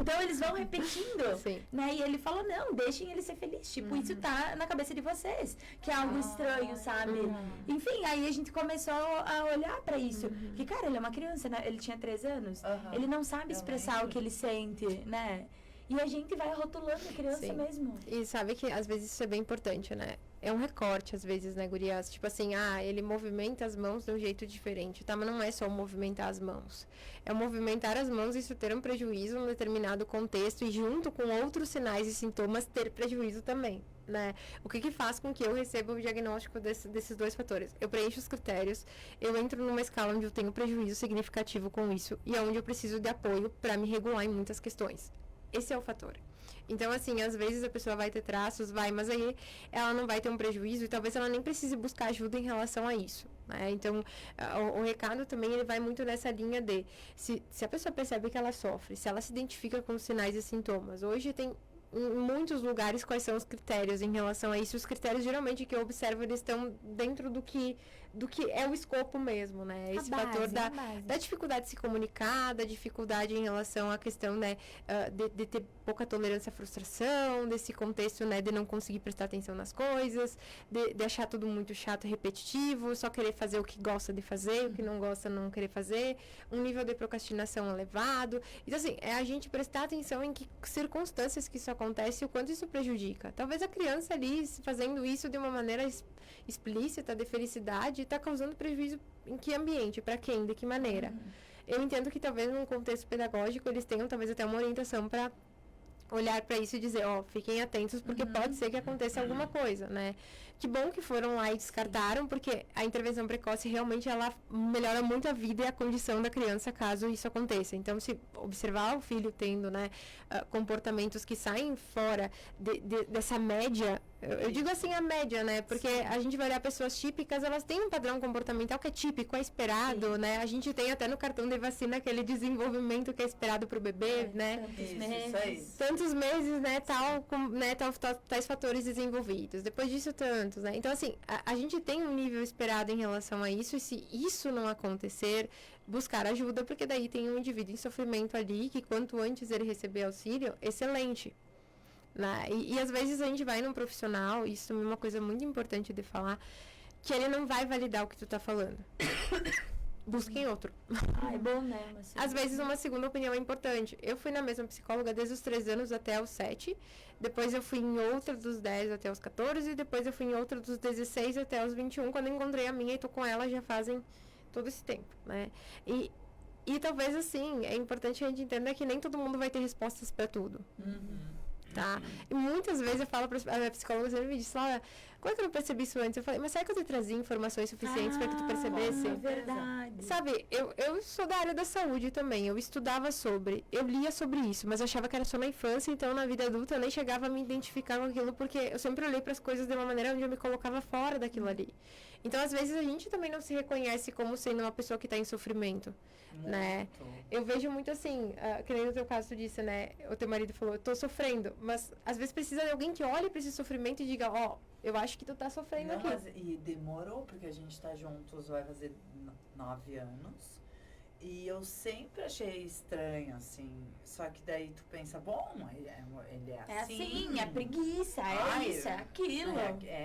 Então, eles vão repetindo. Sim. Né? E ele falou, não, deixem ele ser feliz. Tipo, isso tá na cabeça de vocês. Que é algo estranho, sabe? Enfim, aí a gente começou a olhar pra isso. Que, cara, ele é uma criança, né? Ele tinha 3 anos. Ele não sabe expressar o que ele sente, né? E a gente vai rotulando a criança mesmo. E sabe que às vezes isso é bem importante, né? É um recorte, às vezes, né, gurias? Tipo assim, ele movimenta as mãos de um jeito diferente, tá? Mas não é só movimentar as mãos. É movimentar as mãos e isso ter um prejuízo em um determinado contexto e junto com outros sinais e sintomas ter prejuízo também, né? O que faz com que eu receba o diagnóstico desses 2 fatores? Eu preencho os critérios, eu entro numa escala onde eu tenho prejuízo significativo com isso e é onde eu preciso de apoio para me regular em muitas questões. Esse é o fator. Então, assim, às vezes a pessoa vai ter traços, mas aí ela não vai ter um prejuízo e talvez ela nem precise buscar ajuda em relação a isso, né? Então, o recado também, ele vai muito nessa linha de, se a pessoa percebe que ela sofre, se ela se identifica com os sinais e sintomas. Hoje tem em muitos lugares quais são os critérios em relação a isso. Os critérios, geralmente, que eu observo, eles estão dentro do que é o escopo mesmo, né? Esse fator da dificuldade de se comunicar, da dificuldade em relação à questão, né, de ter pouca tolerância à frustração, desse contexto, né, de não conseguir prestar atenção nas coisas, de achar tudo muito chato e repetitivo, só querer fazer o que gosta de fazer, o que não gosta não querer fazer, um nível de procrastinação elevado. Então, assim, é a gente prestar atenção em que circunstâncias que isso acontece e o quanto isso prejudica. Talvez a criança ali, fazendo isso de uma maneira explícita, de felicidade, está causando prejuízo em que ambiente, para quem, de que maneira. Eu entendo que talvez num contexto pedagógico eles tenham talvez até uma orientação para olhar para isso e dizer, fiquem atentos, porque pode ser que aconteça alguma coisa, né? Que bom que foram lá e descartaram, porque a intervenção precoce realmente ela melhora muito a vida e a condição da criança caso isso aconteça. Então, se observar o filho tendo, né, comportamentos que saem fora dessa média, eu digo assim a média, né? Porque a gente vai olhar pessoas típicas, elas têm um padrão comportamental que é típico, é esperado, né? A gente tem até no cartão de vacina aquele desenvolvimento que é esperado para o bebê, né? Tantos meses, né? Tais fatores desenvolvidos. Depois disso, tantos, né? Então, assim, a gente tem um nível esperado em relação a isso, e se isso não acontecer, buscar ajuda, porque daí tem um indivíduo em sofrimento ali, que quanto antes ele receber auxílio, excelente. E às vezes a gente vai num profissional, isso também é uma coisa muito importante de falar, que ele não vai validar o que tu tá falando. Busquem outro. É bom, né? Às vezes uma segunda opinião é importante. Eu fui na mesma psicóloga desde os 3 anos até os 7, depois eu fui em outra dos 10 até os 14, e depois eu fui em outra dos 16 até os 21, quando eu encontrei a minha e tô com ela já fazem todo esse tempo, né? E talvez, assim, é importante a gente entender que nem todo mundo vai ter respostas para tudo. Tá? E muitas vezes eu falo para a psicóloga, sempre me diz, Laura, como é que eu não percebi isso antes? Eu falei, mas será que eu te trazia informações suficientes para que tu percebesse? É verdade. Sabe, eu sou da área da saúde também, eu estudava eu lia sobre isso, mas eu achava que era só na infância, então na vida adulta eu nem chegava a me identificar com aquilo, porque eu sempre olhei para as coisas de uma maneira onde eu me colocava fora daquilo ali. Então, às vezes, a gente também não se reconhece como sendo uma pessoa que está em sofrimento, né? Eu vejo muito assim, que nem no teu caso tu disse, né? O teu marido falou, eu tô sofrendo, mas às vezes precisa de alguém que olhe para esse sofrimento e diga, eu acho que tu tá sofrendo aqui. E demorou, porque a gente tá juntos, vai fazer 9 anos. E eu sempre achei estranho, assim. Só que daí tu pensa, bom, ele é assim. É assim, é preguiça, isso, é aquilo.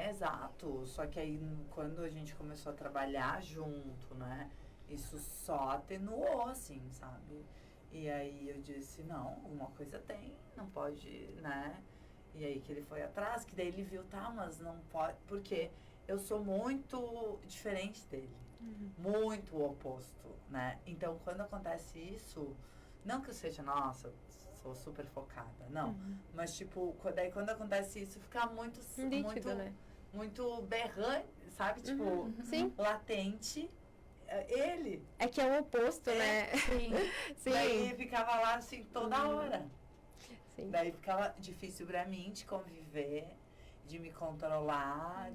Exato. Só que aí, quando a gente começou a trabalhar junto, né? Isso só atenuou, assim, sabe? E aí eu disse, não, alguma coisa tem, não pode, né? E aí que ele foi atrás, que daí ele viu, mas não pode, porque eu sou muito diferente dele. Muito o oposto, né? Então, quando acontece isso, não que eu seja, nossa, sou super focada, não. Mas, tipo, daí quando acontece isso, fica muito, nítido, né? Muito berrante, sabe? Tipo, Sim. latente. Ele. É que é o oposto, né? Sim. Daí ficava lá, assim, toda hora. Sim. Daí ficava difícil pra mim de conviver. de me controlar,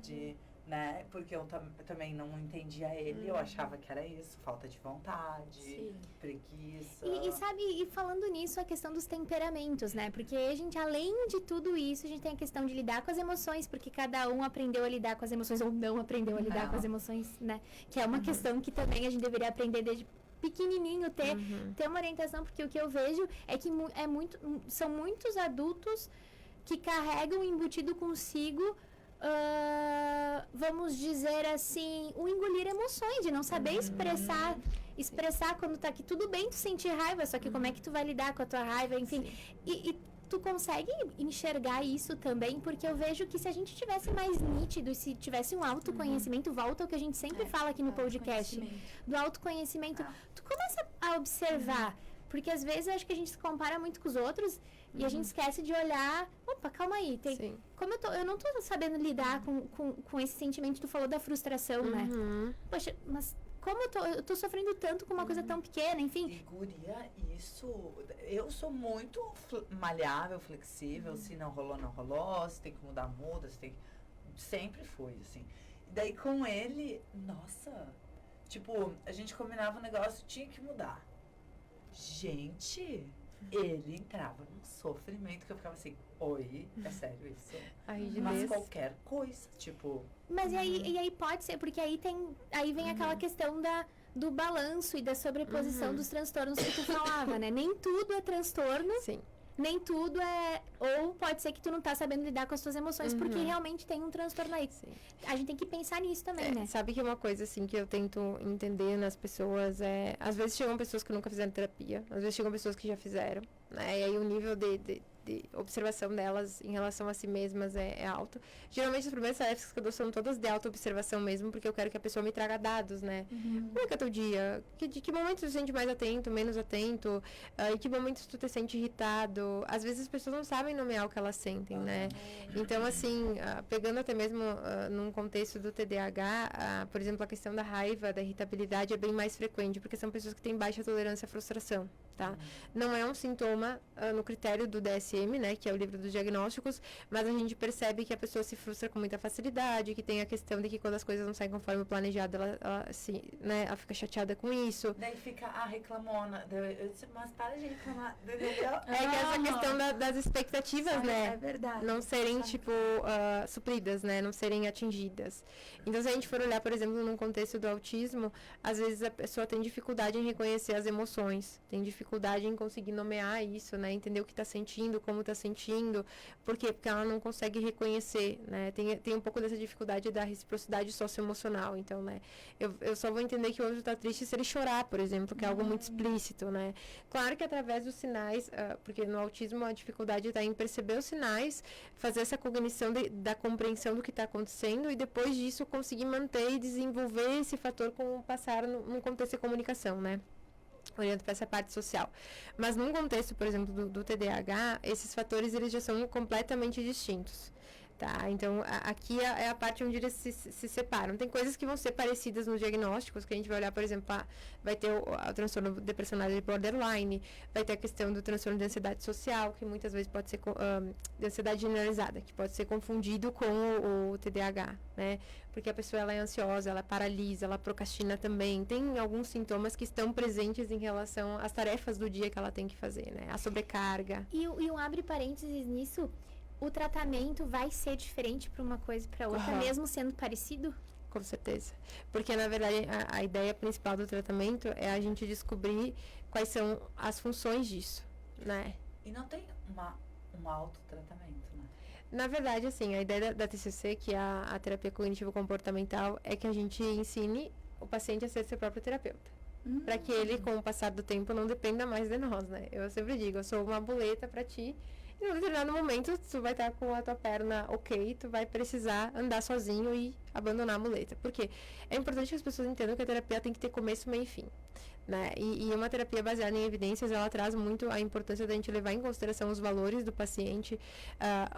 né? Porque eu também não entendia ele, eu achava que era isso, falta de vontade, preguiça. E sabe, e falando nisso, a questão dos temperamentos, né? Porque a gente, além de tudo isso, a gente tem a questão de lidar com as emoções, porque cada um aprendeu a lidar com as emoções ou não aprendeu a lidar com as emoções, né? Que é uma questão que também a gente deveria aprender desde pequenininho, ter uma orientação, porque o que eu vejo é que são muitos adultos que carregam embutido consigo, vamos dizer assim, o engolir emoções, de não saber expressar quando tá aqui. Tudo bem tu sentir raiva, só que como é que tu vai lidar com a tua raiva, enfim. E tu consegue enxergar isso também, porque eu vejo que se a gente tivesse mais nítido, se tivesse um autoconhecimento, volta ao que a gente sempre fala aqui no podcast, do autoconhecimento, tu começa a observar, porque às vezes eu acho que a gente se compara muito com os outros e a gente esquece de olhar, opa, calma aí, como eu não tô sabendo lidar com esse sentimento, tu falou da frustração, né? Poxa, mas como eu tô sofrendo tanto com uma coisa tão pequena, enfim. E guria, isso, eu sou muito maleável, flexível, se não rolou, não rolou, se tem que mudar, muda, sempre fui, assim. E daí com ele, nossa, tipo, a gente combinava um negócio, tinha que mudar. Gente, ele entrava num sofrimento que eu ficava assim, oi, é sério isso? Mas qualquer coisa, tipo... Mas e aí pode ser, porque aí vem aquela questão do balanço e da sobreposição dos transtornos que tu falava, né? Nem tudo é transtorno. Sim. Nem tudo é... Ou pode ser que tu não tá sabendo lidar com as tuas emoções, porque realmente tem um transtorno aí. Sim. A gente tem que pensar nisso também, né? Sabe que uma coisa, assim, que eu tento entender nas pessoas é... Às vezes chegam pessoas que nunca fizeram terapia, às vezes chegam pessoas que já fizeram, né? E aí o nível de observação delas em relação a si mesmas é alto. Geralmente as primeiras tarefas que eu dou são todas de auto-observação mesmo, porque eu quero que a pessoa me traga dados, né? Como é que é teu dia? De que momentos tu se sente mais atento, menos atento? Em que momentos tu te sente irritado? Às vezes as pessoas não sabem nomear o que elas sentem, né? Então, assim, pegando até mesmo num contexto do TDAH, por exemplo, a questão da raiva, da irritabilidade é bem mais frequente, porque são pessoas que têm baixa tolerância à frustração, tá? Não é um sintoma no critério do DSM, né, que é o livro dos diagnósticos, mas a gente percebe que a pessoa se frustra com muita facilidade, que tem a questão de que quando as coisas não saem conforme o planejado, ela fica chateada com isso. Daí fica reclamona. Eu disse, mas para de reclamar, entendeu? É que essa questão das expectativas, né? É verdade. Não serem, supridas, né? Não serem atingidas. Então, se a gente for olhar, por exemplo, num contexto do autismo, às vezes a pessoa tem dificuldade em reconhecer as emoções, tem dificuldade em conseguir nomear isso, né? Entender o que está sentindo, como está sentindo. Por quê? Porque ela não consegue reconhecer, né? Tem um pouco dessa dificuldade da reciprocidade socioemocional. Então, né? Eu só vou entender que o outro está triste se ele chorar, por exemplo, que é algo muito explícito, né? Claro que através dos sinais, porque no autismo a dificuldade está em perceber os sinais, fazer essa cognição da compreensão do que está acontecendo e depois disso conseguir manter e desenvolver esse fator com o passar num contexto de comunicação, né? Olhando para essa parte social. Mas num contexto, por exemplo, do TDAH, esses fatores eles já são completamente distintos. Tá? Então, aqui é a parte onde eles se separam. Tem coisas que vão ser parecidas nos diagnósticos, que a gente vai olhar, por exemplo, vai ter o transtorno de personalidade borderline, vai ter a questão do transtorno de ansiedade social, que muitas vezes pode ser de ansiedade generalizada, que pode ser confundido com o TDAH, né? Porque a pessoa ela é ansiosa, ela paralisa, ela procrastina também. Tem alguns sintomas que estão presentes em relação às tarefas do dia que ela tem que fazer, né? A sobrecarga. E um abre parênteses nisso, o tratamento vai ser diferente para uma coisa e para outra, mesmo sendo parecido? Com certeza. Porque, na verdade, a ideia principal do tratamento é a gente descobrir quais são as funções disso, né? E não tem um autotratamento, né? Na verdade, assim, a ideia da TCC, que é a terapia cognitivo-comportamental, é que a gente ensine o paciente a ser seu próprio terapeuta. Para que ele, com o passar do tempo, não dependa mais de nós, né? Eu sempre digo, eu sou uma muleta para ti. E em determinado momento, tu vai estar com a tua perna ok, tu vai precisar andar sozinho e abandonar a muleta. Por quê? É importante que as pessoas entendam que a terapia tem que ter começo, meio e fim. Né? E uma terapia baseada em evidências, ela traz muito a importância da gente levar em consideração os valores do paciente,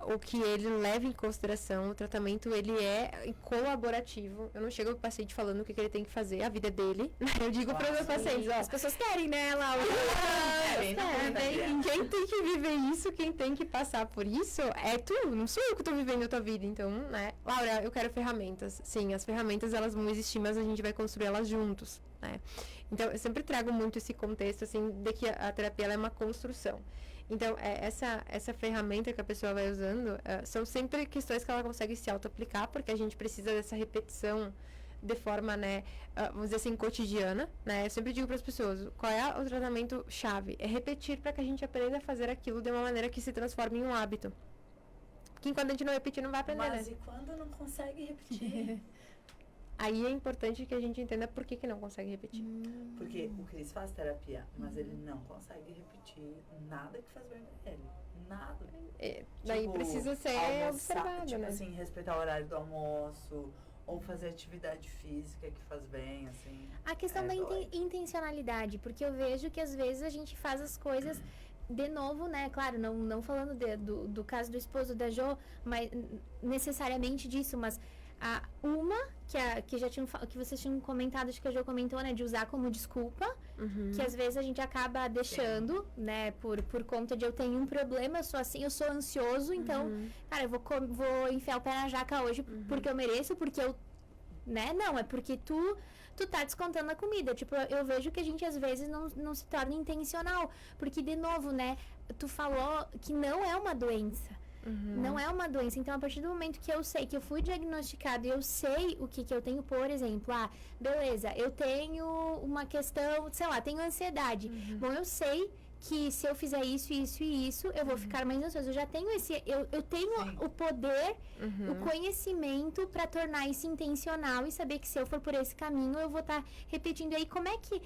o que ele leva em consideração. O tratamento, ele é colaborativo. Eu não chego pro paciente falando o que ele tem que fazer, a vida é dele. Eu digo para os meus pacientes, ó. As pessoas querem, né, Laura? Bia. quem tem que viver isso, quem tem que passar por isso é tu, não sou eu que tô vivendo a tua vida. Então, né? Laura, eu quero ferramentas. Sim, as ferramentas elas vão existir, mas a gente vai construir elas juntos, né? Então, eu sempre trago muito esse contexto, assim, de que a terapia ela é uma construção. Então, essa ferramenta que a pessoa vai usando, são sempre questões que ela consegue se auto-aplicar, porque a gente precisa dessa repetição de forma, né, vamos dizer assim, cotidiana, né? Eu sempre digo para as pessoas, qual é o tratamento chave? É repetir para que a gente aprenda a fazer aquilo de uma maneira que se transforme em um hábito. Que enquanto a gente não repetir, não vai aprender, Mas né? e quando não consegue repetir? Aí é importante que a gente entenda por que não consegue repetir. Porque o Cris faz terapia, mas ele não consegue repetir nada que faz bem pra ele. Nada. Daí Tipo, precisa ser almoçar, observado, tipo né? assim, respeitar o horário do almoço, ou fazer atividade física que faz bem, assim. A questão da dói. intencionalidade, porque eu vejo que às vezes a gente faz as coisas de novo, né? Claro, não falando do caso do esposo da Jo, mas necessariamente disso, mas que já tinham, que vocês tinham comentado, acho que a Jo comentou, né, de usar como desculpa, que às vezes a gente acaba deixando, né, por conta de eu tenho um problema, eu sou assim, eu sou ansioso, então, cara, eu vou enfiar o pé na jaca hoje porque eu mereço, porque eu, né, não, é porque tu tá descontando a comida, tipo, eu vejo que a gente às vezes não se torna intencional, porque de novo, né, tu falou que não é uma doença. Não é uma doença. Então, a partir do momento que eu sei que eu fui diagnosticado e eu sei o que eu tenho, por exemplo, beleza, eu tenho uma questão, sei lá, tenho ansiedade. Bom, eu sei que se eu fizer isso, isso e isso, eu vou ficar mais ansioso. Eu já tenho eu tenho Sim. o poder, o conhecimento para tornar isso intencional e saber que se eu for por esse caminho, eu vou estar repetindo. E aí, como é que...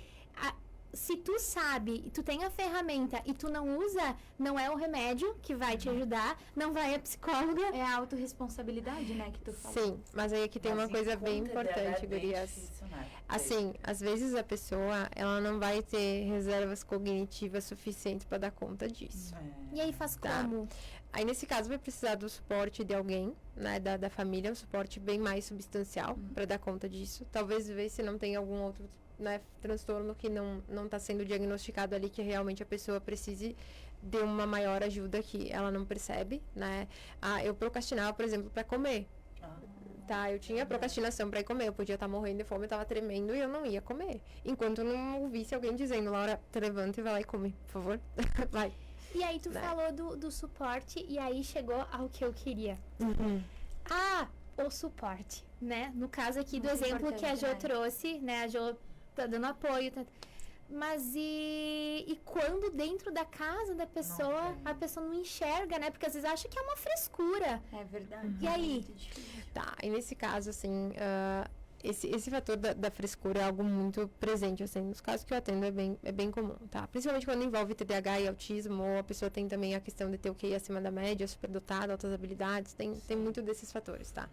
se tu sabe, tu tem a ferramenta e tu não usa, não é o remédio que vai te ajudar, não vai a psicóloga. É a autorresponsabilidade, né, que tu falou. Sim, mas aí aqui tem uma coisa bem importante, gurias. Né? Assim, às vezes a pessoa, ela não vai ter reservas cognitivas suficientes para dar conta disso. E aí faz Tá. como? Aí nesse caso vai precisar do suporte de alguém, né, da família, um suporte bem mais substancial para dar conta disso. Talvez ver se não tem algum outro, né, transtorno que não está sendo diagnosticado ali, que realmente a pessoa precise de uma maior ajuda que ela não percebe, né? Eu procrastinava, por exemplo, para comer. Tá, eu tinha procrastinação para ir comer, eu podia estar morrendo de fome, eu tava tremendo e eu não ia comer. Enquanto não ouvisse alguém dizendo, Laura, te levanta e vai lá e come, por favor. Vai. E aí tu Né? falou do suporte e aí chegou ao que eu queria. O suporte, né? No caso aqui do Muito exemplo que a Jo importante, né? trouxe, né? A Jo tá dando apoio, mas e quando dentro da casa da pessoa, a pessoa não enxerga, né? Porque às vezes acha que é uma frescura. É verdade. E aí? Muito difícil. Tá, e nesse caso, assim, esse fator da frescura é algo muito presente, assim, nos casos que eu atendo é bem comum, tá? Principalmente quando envolve TDAH e autismo, ou a pessoa tem também a questão de ter o QI acima da média, superdotado, altas habilidades, tem muito desses fatores, tá?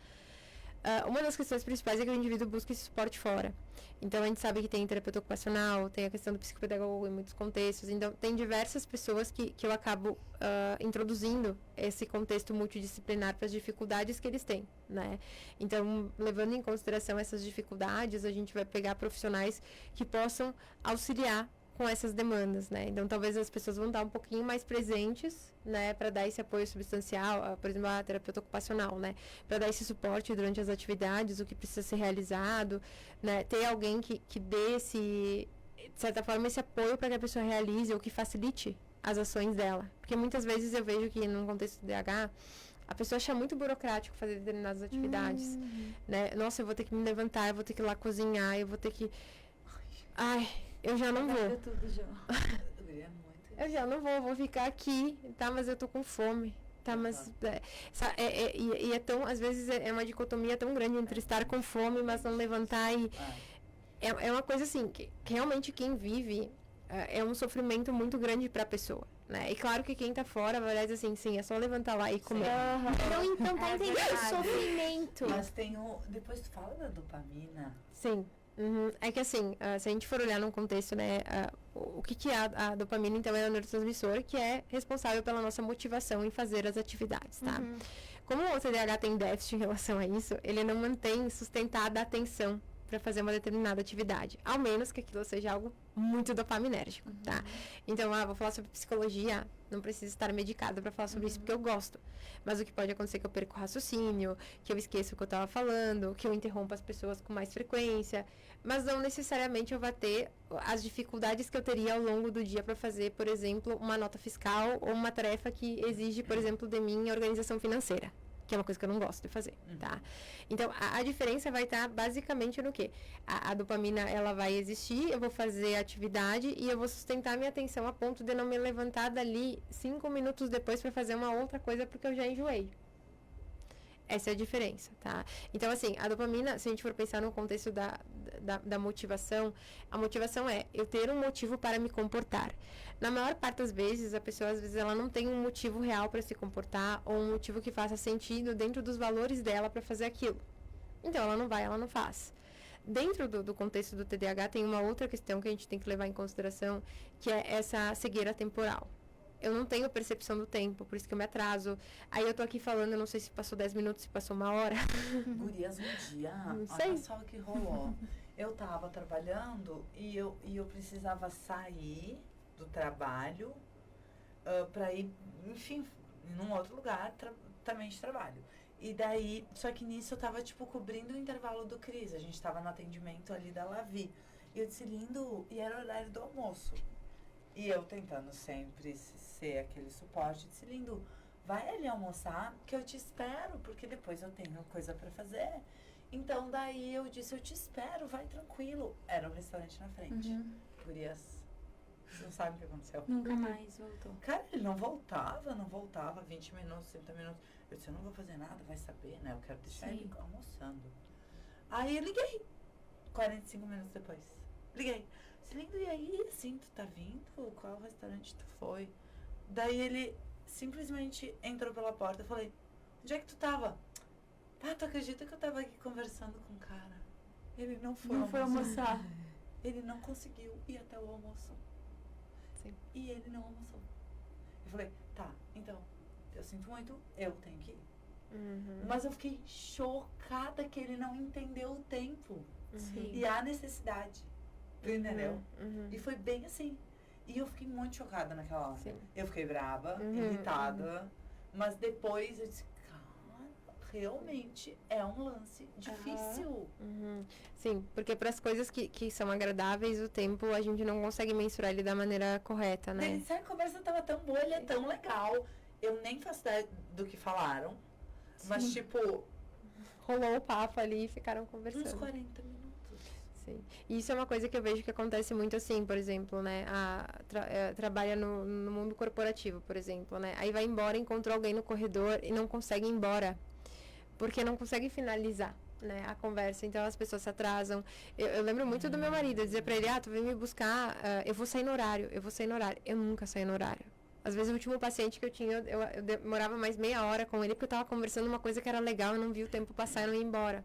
Uma das questões principais é que o indivíduo busca esse suporte fora. Então, a gente sabe que tem terapeuta ocupacional, tem a questão do psicopedagogo em muitos contextos. Então, tem diversas pessoas que eu acabo introduzindo esse contexto multidisciplinar para as dificuldades que eles têm, né? Então, levando em consideração essas dificuldades, a gente vai pegar profissionais que possam auxiliar com essas demandas, né? Então, talvez as pessoas vão estar um pouquinho mais presentes, né, para dar esse apoio substancial, por exemplo, a terapeuta ocupacional, né, para dar esse suporte durante as atividades, o que precisa ser realizado, né, ter alguém que dê esse, de certa forma, esse apoio para que a pessoa realize ou que facilite as ações dela, porque muitas vezes eu vejo que num contexto de DH, a pessoa acha muito burocrático fazer determinadas atividades, né, nossa, eu vou ter que me levantar, eu vou ter que ir lá cozinhar, eu vou ter que, eu já não vou. Tudo, Jo. Eu já não vou ficar aqui, tá? Mas eu tô com fome, tá? Mas é tão, às vezes é uma dicotomia tão grande entre estar com fome, mas não levantar e é uma coisa assim que realmente quem vive é um sofrimento muito grande para a pessoa, né? E claro que quem tá fora vai dizer assim, sim, é só levantar lá e comer. Então tá entendendo o verdade. sofrimento. Mas tem o... Depois tu fala da dopamina. Sim. É que assim, se a gente for olhar num contexto, né, o que é a dopamina, então, é o neurotransmissor que é responsável pela nossa motivação em fazer as atividades, tá? Como o TDAH tem déficit em relação a isso, ele não mantém sustentada a atenção para fazer uma determinada atividade, ao menos que aquilo seja algo muito dopaminérgico, tá? Então, vou falar sobre psicologia, não preciso estar medicada para falar sobre isso porque eu gosto. Mas o que pode acontecer é que eu perco o raciocínio, que eu esqueço o que eu estava falando, que eu interrompa as pessoas com mais frequência, mas não necessariamente eu vou ter as dificuldades que eu teria ao longo do dia para fazer, por exemplo, uma nota fiscal ou uma tarefa que exige, por exemplo, de mim organização financeira, que é uma coisa que eu não gosto de fazer, tá? Então, a diferença vai estar basicamente no quê? A dopamina, ela vai existir, eu vou fazer a atividade e eu vou sustentar minha atenção a ponto de não me levantar dali 5 minutos depois para fazer uma outra coisa porque eu já enjoei. Essa é a diferença, tá? Então, assim, a dopamina, se a gente for pensar no contexto da motivação, a motivação é eu ter um motivo para me comportar. Na maior parte das vezes, a pessoa, às vezes, ela não tem um motivo real para se comportar ou um motivo que faça sentido dentro dos valores dela para fazer aquilo. Então, ela não vai, ela não faz. Dentro do contexto do TDAH, tem uma outra questão que a gente tem que levar em consideração, que é essa cegueira temporal. Eu não tenho percepção do tempo, por isso que eu me atraso. Aí eu tô aqui falando, eu não sei se passou 10 minutos, se passou 1 hora. Gurias, um dia, Não sei. olha só o que rolou. Eu tava trabalhando e eu precisava sair do trabalho pra ir, enfim, num outro lugar também de trabalho. E daí, só que nisso eu tava, tipo, cobrindo o intervalo do Cris. A gente tava no atendimento ali da Lavi. E eu disse, lindo, e era o horário do almoço. E eu tentando sempre ser aquele suporte, disse, lindo, vai ali almoçar que eu te espero, porque depois eu tenho coisa pra fazer. Então daí eu disse, eu te espero, vai tranquilo. Era um restaurante na frente. Gurias, você não sabe o que aconteceu. Nunca mais voltou. Cara, ele não voltava, 20 minutos, 30 minutos. Eu disse, eu não vou fazer nada, vai saber, né? Eu quero deixar ele almoçando. Aí eu liguei, 45 minutos depois. Liguei. Lindo, e aí, assim, tu tá vindo? Qual restaurante tu foi? Daí ele simplesmente entrou pela porta. Eu falei, onde é que tu tava? Ah, tu acredita que eu tava aqui conversando com o cara? Ele não foi almoçar. Ele não conseguiu ir até o almoço. Sim. E ele não almoçou. Eu falei, tá, então, eu sinto muito, eu tenho que ir. Mas eu fiquei chocada que ele não entendeu o tempo. Sim. E a necessidade. Tu entendeu? E foi bem assim. E eu fiquei muito chocada naquela hora. Sim. Eu fiquei brava, irritada. Mas depois eu disse, cara, realmente é um lance difícil. Sim, porque para as coisas que são agradáveis, o tempo a gente não consegue mensurar ele da maneira correta, né? Daí, a conversa tava tão boa, ele é tão legal. Eu nem faço ideia do que falaram. Mas tipo, Rolou o papo ali e ficaram conversando. uns 40 minutos. Sim. E isso é uma coisa que eu vejo que acontece muito assim, por exemplo, né? Trabalha no mundo corporativo, por exemplo, né? Aí vai embora, encontra alguém no corredor e não consegue ir embora. Porque não consegue finalizar, né, a conversa. Então as pessoas se atrasam. Eu lembro muito do meu marido, eu dizia pra ele, tu vem me buscar, eu vou sair no horário. Eu nunca saio no horário. Às vezes o último paciente que eu tinha, eu demorava mais meia hora com ele, porque eu tava conversando uma coisa que era legal, eu não vi o tempo passar e não ia embora.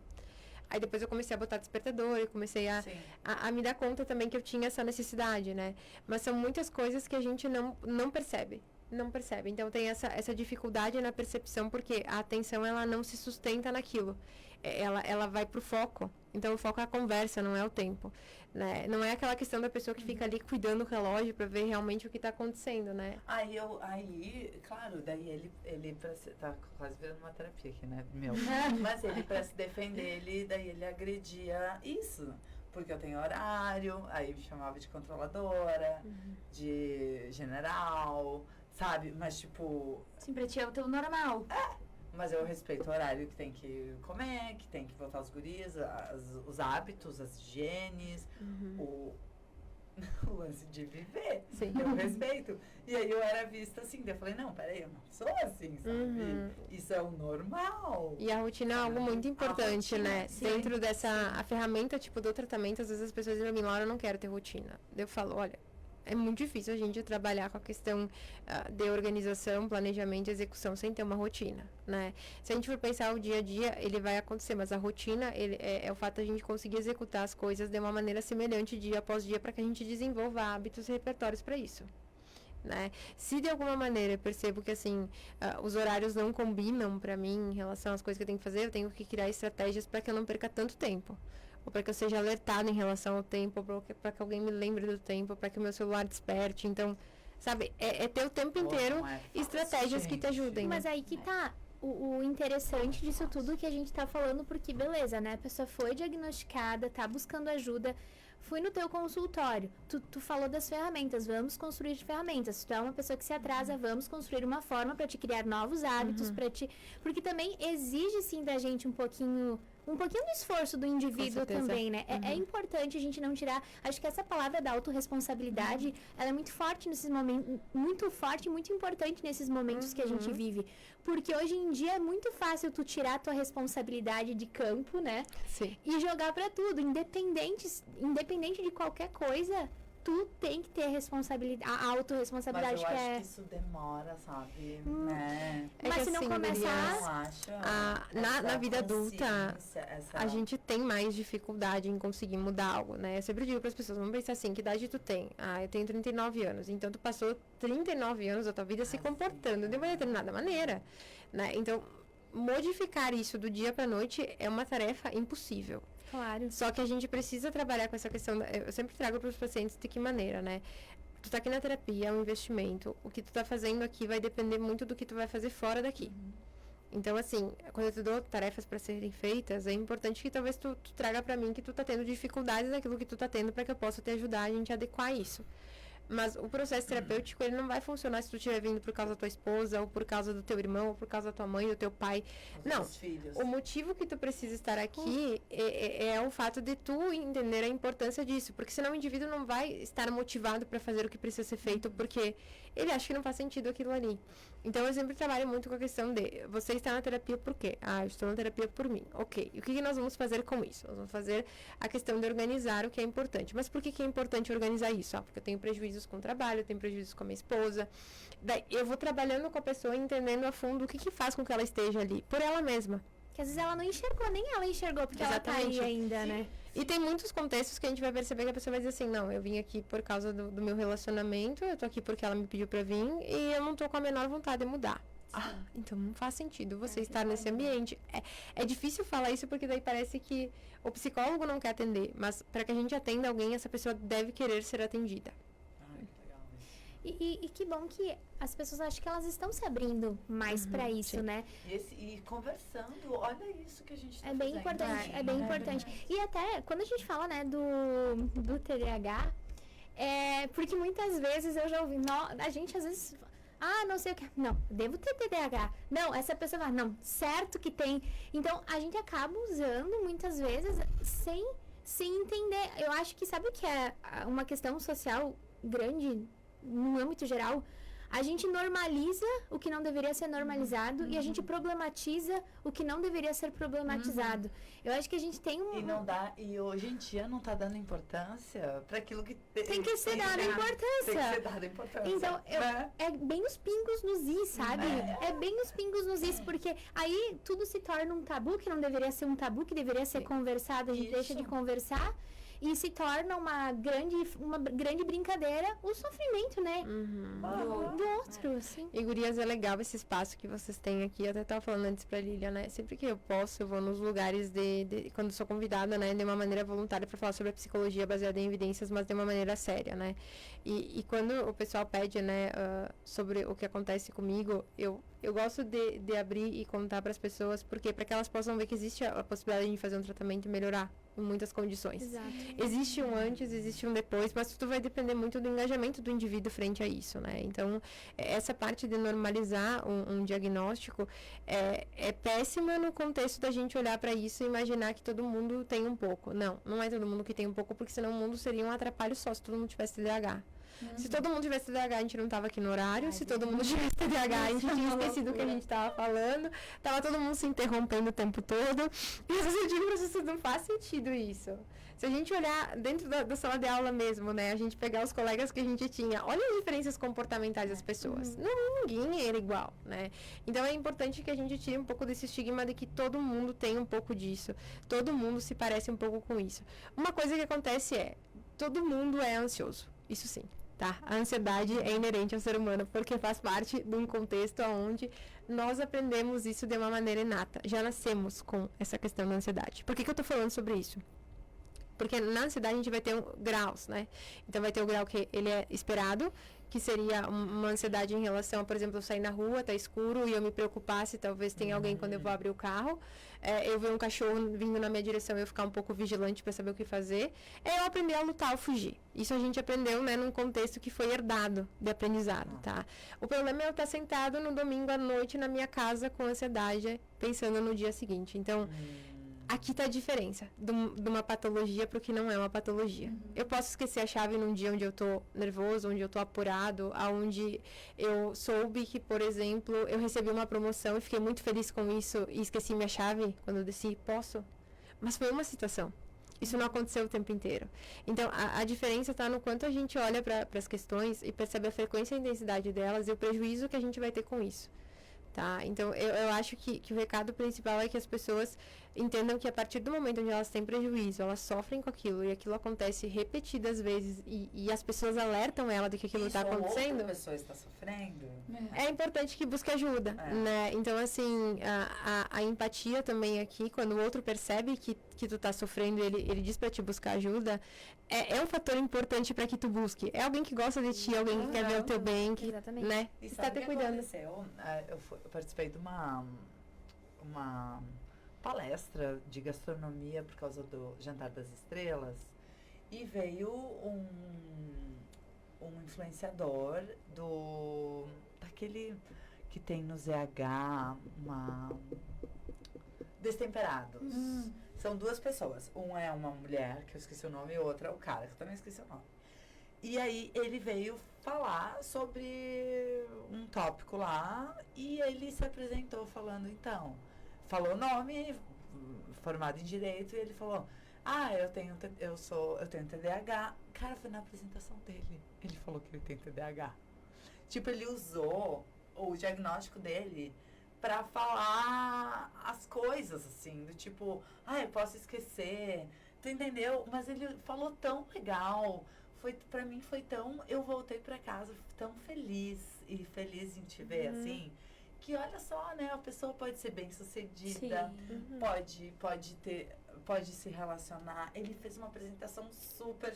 Aí depois eu comecei a botar despertador e comecei a me dar conta também que eu tinha essa necessidade, né? Mas são muitas coisas que a gente não percebe. Não percebe. Então tem essa dificuldade na percepção, porque a atenção ela não se sustenta naquilo. Ela vai pro foco. Então o foco é a conversa, não é o tempo. Né? Não é aquela questão da pessoa que fica ali cuidando do relógio para ver realmente o que está acontecendo, né? Aí, claro, daí ele tá quase virando uma terapia aqui, né? Meu. Mas ele, pra se defender, daí ele agredia isso. Porque eu tenho horário, aí me chamava de controladora, de general, sabe? Mas tipo... Sim, pra ti é o teu normal. Mas eu respeito o horário que tem que comer, que tem que botar os guris, os hábitos, as higienes, o lance de viver. Sim. Eu respeito. E aí eu era vista assim, daí eu falei, não, peraí, eu não sou assim, sabe? Isso é o normal. E a rotina é algo muito importante, né? sim. Dentro a ferramenta, tipo, do tratamento, às vezes as pessoas dizem pra mim, Laura, eu não quero ter rotina. Eu falo, olha, é muito difícil a gente trabalhar com a questão de organização, planejamento e execução sem ter uma rotina, né? Se a gente for pensar o dia a dia, ele vai acontecer, mas a rotina é o fato de a gente conseguir executar as coisas de uma maneira semelhante dia após dia para que a gente desenvolva hábitos e repertórios para isso. Né? Se de alguma maneira eu percebo que assim os horários não combinam para mim em relação às coisas que eu tenho que fazer, eu tenho que criar estratégias para que eu não perca tanto tempo. ou para que eu seja alertada em relação ao tempo, ou para que alguém me lembre do tempo, para que o meu celular desperte. Então, sabe, é ter o tempo inteiro não é fácil, estratégias que te ajudem. Mas aí que tá o interessante disso tudo que a gente tá falando, porque beleza, né? A pessoa foi diagnosticada, tá buscando ajuda, fui no teu consultório, tu falou das ferramentas, vamos construir ferramentas. Se tu é uma pessoa que se atrasa, vamos construir uma forma para te criar novos hábitos, para te... Porque também exige, sim, da gente um pouquinho do esforço do indivíduo também, né? É importante a gente não tirar... Acho que essa palavra da autorresponsabilidade, ela é muito forte nesses momentos, muito forte e muito importante nesses momentos que a gente vive. Porque hoje em dia é muito fácil tu tirar a tua responsabilidade de campo, né? Sim. E jogar pra tudo. Independente de qualquer coisa, tu tem que ter a autorresponsabilidade. Mas eu acho que isso demora, sabe? Né? Mas se não começar... Eu acho. Na vida adulta, essa... a gente tem mais dificuldade em conseguir mudar algo, né? Eu sempre digo para as pessoas, vamos pensar assim, que idade tu tem? Eu tenho 39 anos, então tu passou 39 anos da tua vida se comportando de uma determinada maneira, né? Então, modificar isso do dia para noite é uma tarefa impossível. Claro. Só que a gente precisa trabalhar com essa questão, eu sempre trago para os pacientes de que maneira, né? Tu tá aqui na terapia, é um investimento, o que tu tá fazendo aqui vai depender muito do que tu vai fazer fora daqui. Então, assim, quando eu te dou tarefas para serem feitas, é importante que talvez tu traga para mim que tu tá tendo dificuldades naquilo que tu tá tendo para que eu possa te ajudar a gente a adequar isso. Mas o processo terapêutico, ele não vai funcionar se tu estiver vindo por causa da tua esposa, ou por causa do teu irmão, ou por causa da tua mãe, do teu pai. Não, o motivo que tu precisa estar aqui é o fato de tu entender a importância disso. Porque senão o indivíduo não vai estar motivado para fazer o que precisa ser feito, porque ele acha que não faz sentido aquilo ali. Então, eu sempre trabalho muito com a questão de, você está na terapia por quê? Eu estou na terapia por mim. Ok, e o que nós vamos fazer com isso? Nós vamos fazer a questão de organizar o que é importante. Mas por que é importante organizar isso? Porque eu tenho prejuízos com o trabalho, eu tenho prejuízos com a minha esposa. Daí, eu vou trabalhando com a pessoa, entendendo a fundo o que faz com que ela esteja ali, por ela mesma. Que às vezes ela não enxergou, nem ela enxergou, porque Exatamente. Ela tá aí ainda, né? E tem muitos contextos que a gente vai perceber que a pessoa vai dizer assim, não, eu vim aqui por causa do meu relacionamento, eu tô aqui porque ela me pediu pra vir e eu não tô com a menor vontade de mudar. Então não faz sentido você estar nesse ambiente. É difícil falar isso porque daí parece que o psicólogo não quer atender, mas para que a gente atenda alguém, essa pessoa deve querer ser atendida. E que bom que as pessoas acham que elas estão se abrindo mais para isso, sim. né? E conversando, olha isso que a gente tá É bem fazendo. importante, é bem importante. E até, quando a gente fala, né, do TDAH, porque muitas vezes eu já ouvi, a gente às vezes... não sei o que. Não, devo ter TDAH. Não, essa pessoa fala, não, certo que tem. Então, a gente acaba usando muitas vezes sem entender. Eu acho que, sabe o que é uma questão social grande no âmbito geral? A gente normaliza o que não deveria ser normalizado e a gente problematiza o que não deveria ser problematizado. Eu acho que a gente tem E hoje em dia não tá dando importância para aquilo que tem que ser dada importância. Tem que ser dada importância. Então, é bem os pingos nos is, sabe? É bem os pingos nos is, porque aí tudo se torna um tabu que não deveria ser um tabu, que deveria ser conversado, a gente deixa de conversar. E se torna uma grande brincadeira o sofrimento, né? Do outro, assim. E, gurias, é legal esse espaço que vocês têm aqui. Eu até estava falando antes pra Lilian, né? Sempre que eu posso, eu vou nos lugares quando sou convidada, né? De uma maneira voluntária para falar sobre a psicologia baseada em evidências, mas de uma maneira séria, né? E quando o pessoal pede, né? Sobre o que acontece comigo, eu gosto de abrir e contar para as pessoas, porque para que elas possam ver que existe a possibilidade de fazer um tratamento e melhorar em muitas condições. Exato. Existe um antes, existe um depois, mas tudo vai depender muito do engajamento do indivíduo frente a isso, né? Então, essa parte de normalizar um diagnóstico é péssima no contexto da gente olhar para isso e imaginar que todo mundo tem um pouco. Não é todo mundo que tem um pouco, porque senão o mundo seria um atrapalho só se todo mundo tivesse TDAH. Se todo mundo tivesse TDAH, a gente não tava aqui no horário. Se todo mundo tivesse TDAH, a gente tinha esquecido o que a gente tava falando. Tava todo mundo se interrompendo o tempo todo. E às vezes eu digo pra vocês, não faz sentido isso. Se a gente olhar dentro da sala de aula mesmo, né? A gente pegar os colegas que a gente tinha, olha as diferenças comportamentais das pessoas. Ninguém era igual, né? Então é importante que a gente tire um pouco desse estigma de que todo mundo tem um pouco disso. Todo mundo se parece um pouco com isso. Uma coisa que acontece todo mundo é ansioso. Isso sim. Tá? A ansiedade é inerente ao ser humano, porque faz parte de um contexto onde nós aprendemos isso de uma maneira inata. Já nascemos com essa questão da ansiedade. Por que eu tô falando sobre isso? Porque na ansiedade a gente vai ter graus, né? Então vai ter o grau que ele é esperado, que seria uma ansiedade em relação a, por exemplo, eu sair na rua, tá escuro, e eu me preocupar se talvez tenha alguém quando eu vou abrir o carro. Eu ver um cachorro vindo na minha direção e eu ficar um pouco vigilante para saber o que fazer. Eu aprender a lutar ou fugir. Isso a gente aprendeu, né, num contexto que foi herdado de aprendizado, tá? O problema é eu estar sentado no domingo à noite na minha casa com ansiedade, pensando no dia seguinte. Então, aqui tá a diferença de uma patologia para o que não é uma patologia. Eu posso esquecer a chave num dia onde eu tô nervoso, onde eu tô apurado, aonde eu soube que, por exemplo, eu recebi uma promoção e fiquei muito feliz com isso e esqueci minha chave quando eu desci. Posso? Mas foi uma situação. Isso não aconteceu o tempo inteiro. Então, a diferença está no quanto a gente olha para as questões e percebe a frequência e a intensidade delas e o prejuízo que a gente vai ter com isso. Tá? Então, eu acho que o recado principal é que as pessoas entendam que a partir do momento onde elas têm prejuízo, elas sofrem com aquilo e aquilo acontece repetidas vezes e as pessoas alertam ela de que aquilo está acontecendo. Outra pessoa está sofrendo. É importante que busque ajuda, né? Então, assim, a empatia também aqui, quando o outro percebe que tu tá sofrendo e ele diz para te buscar ajuda, é um fator importante para que tu busque. É alguém que gosta de ti, alguém que quer ver o teu bem, que, Exatamente. né? E Está sabe te o que cuidando. aconteceu? Eu participei de uma palestra de gastronomia por causa do Jantar das Estrelas e veio um influenciador daquele que tem no ZH Destemperados. São duas pessoas. Um é uma mulher, que eu esqueci o nome, e outra é o cara, que eu também esqueci o nome. E aí ele veio falar sobre um tópico lá e ele se apresentou falando, então, falou o nome, formado em Direito, e ele falou, eu tenho TDAH. Cara, foi na apresentação dele. Ele falou que ele tem TDAH. Tipo, ele usou o diagnóstico dele pra falar as coisas, assim, do tipo, eu posso esquecer, tu entendeu? Mas ele falou tão legal, pra mim foi tão, eu voltei pra casa tão feliz em te ver, assim, que olha só, né, a pessoa pode ser bem-sucedida, pode se relacionar. Ele fez uma apresentação super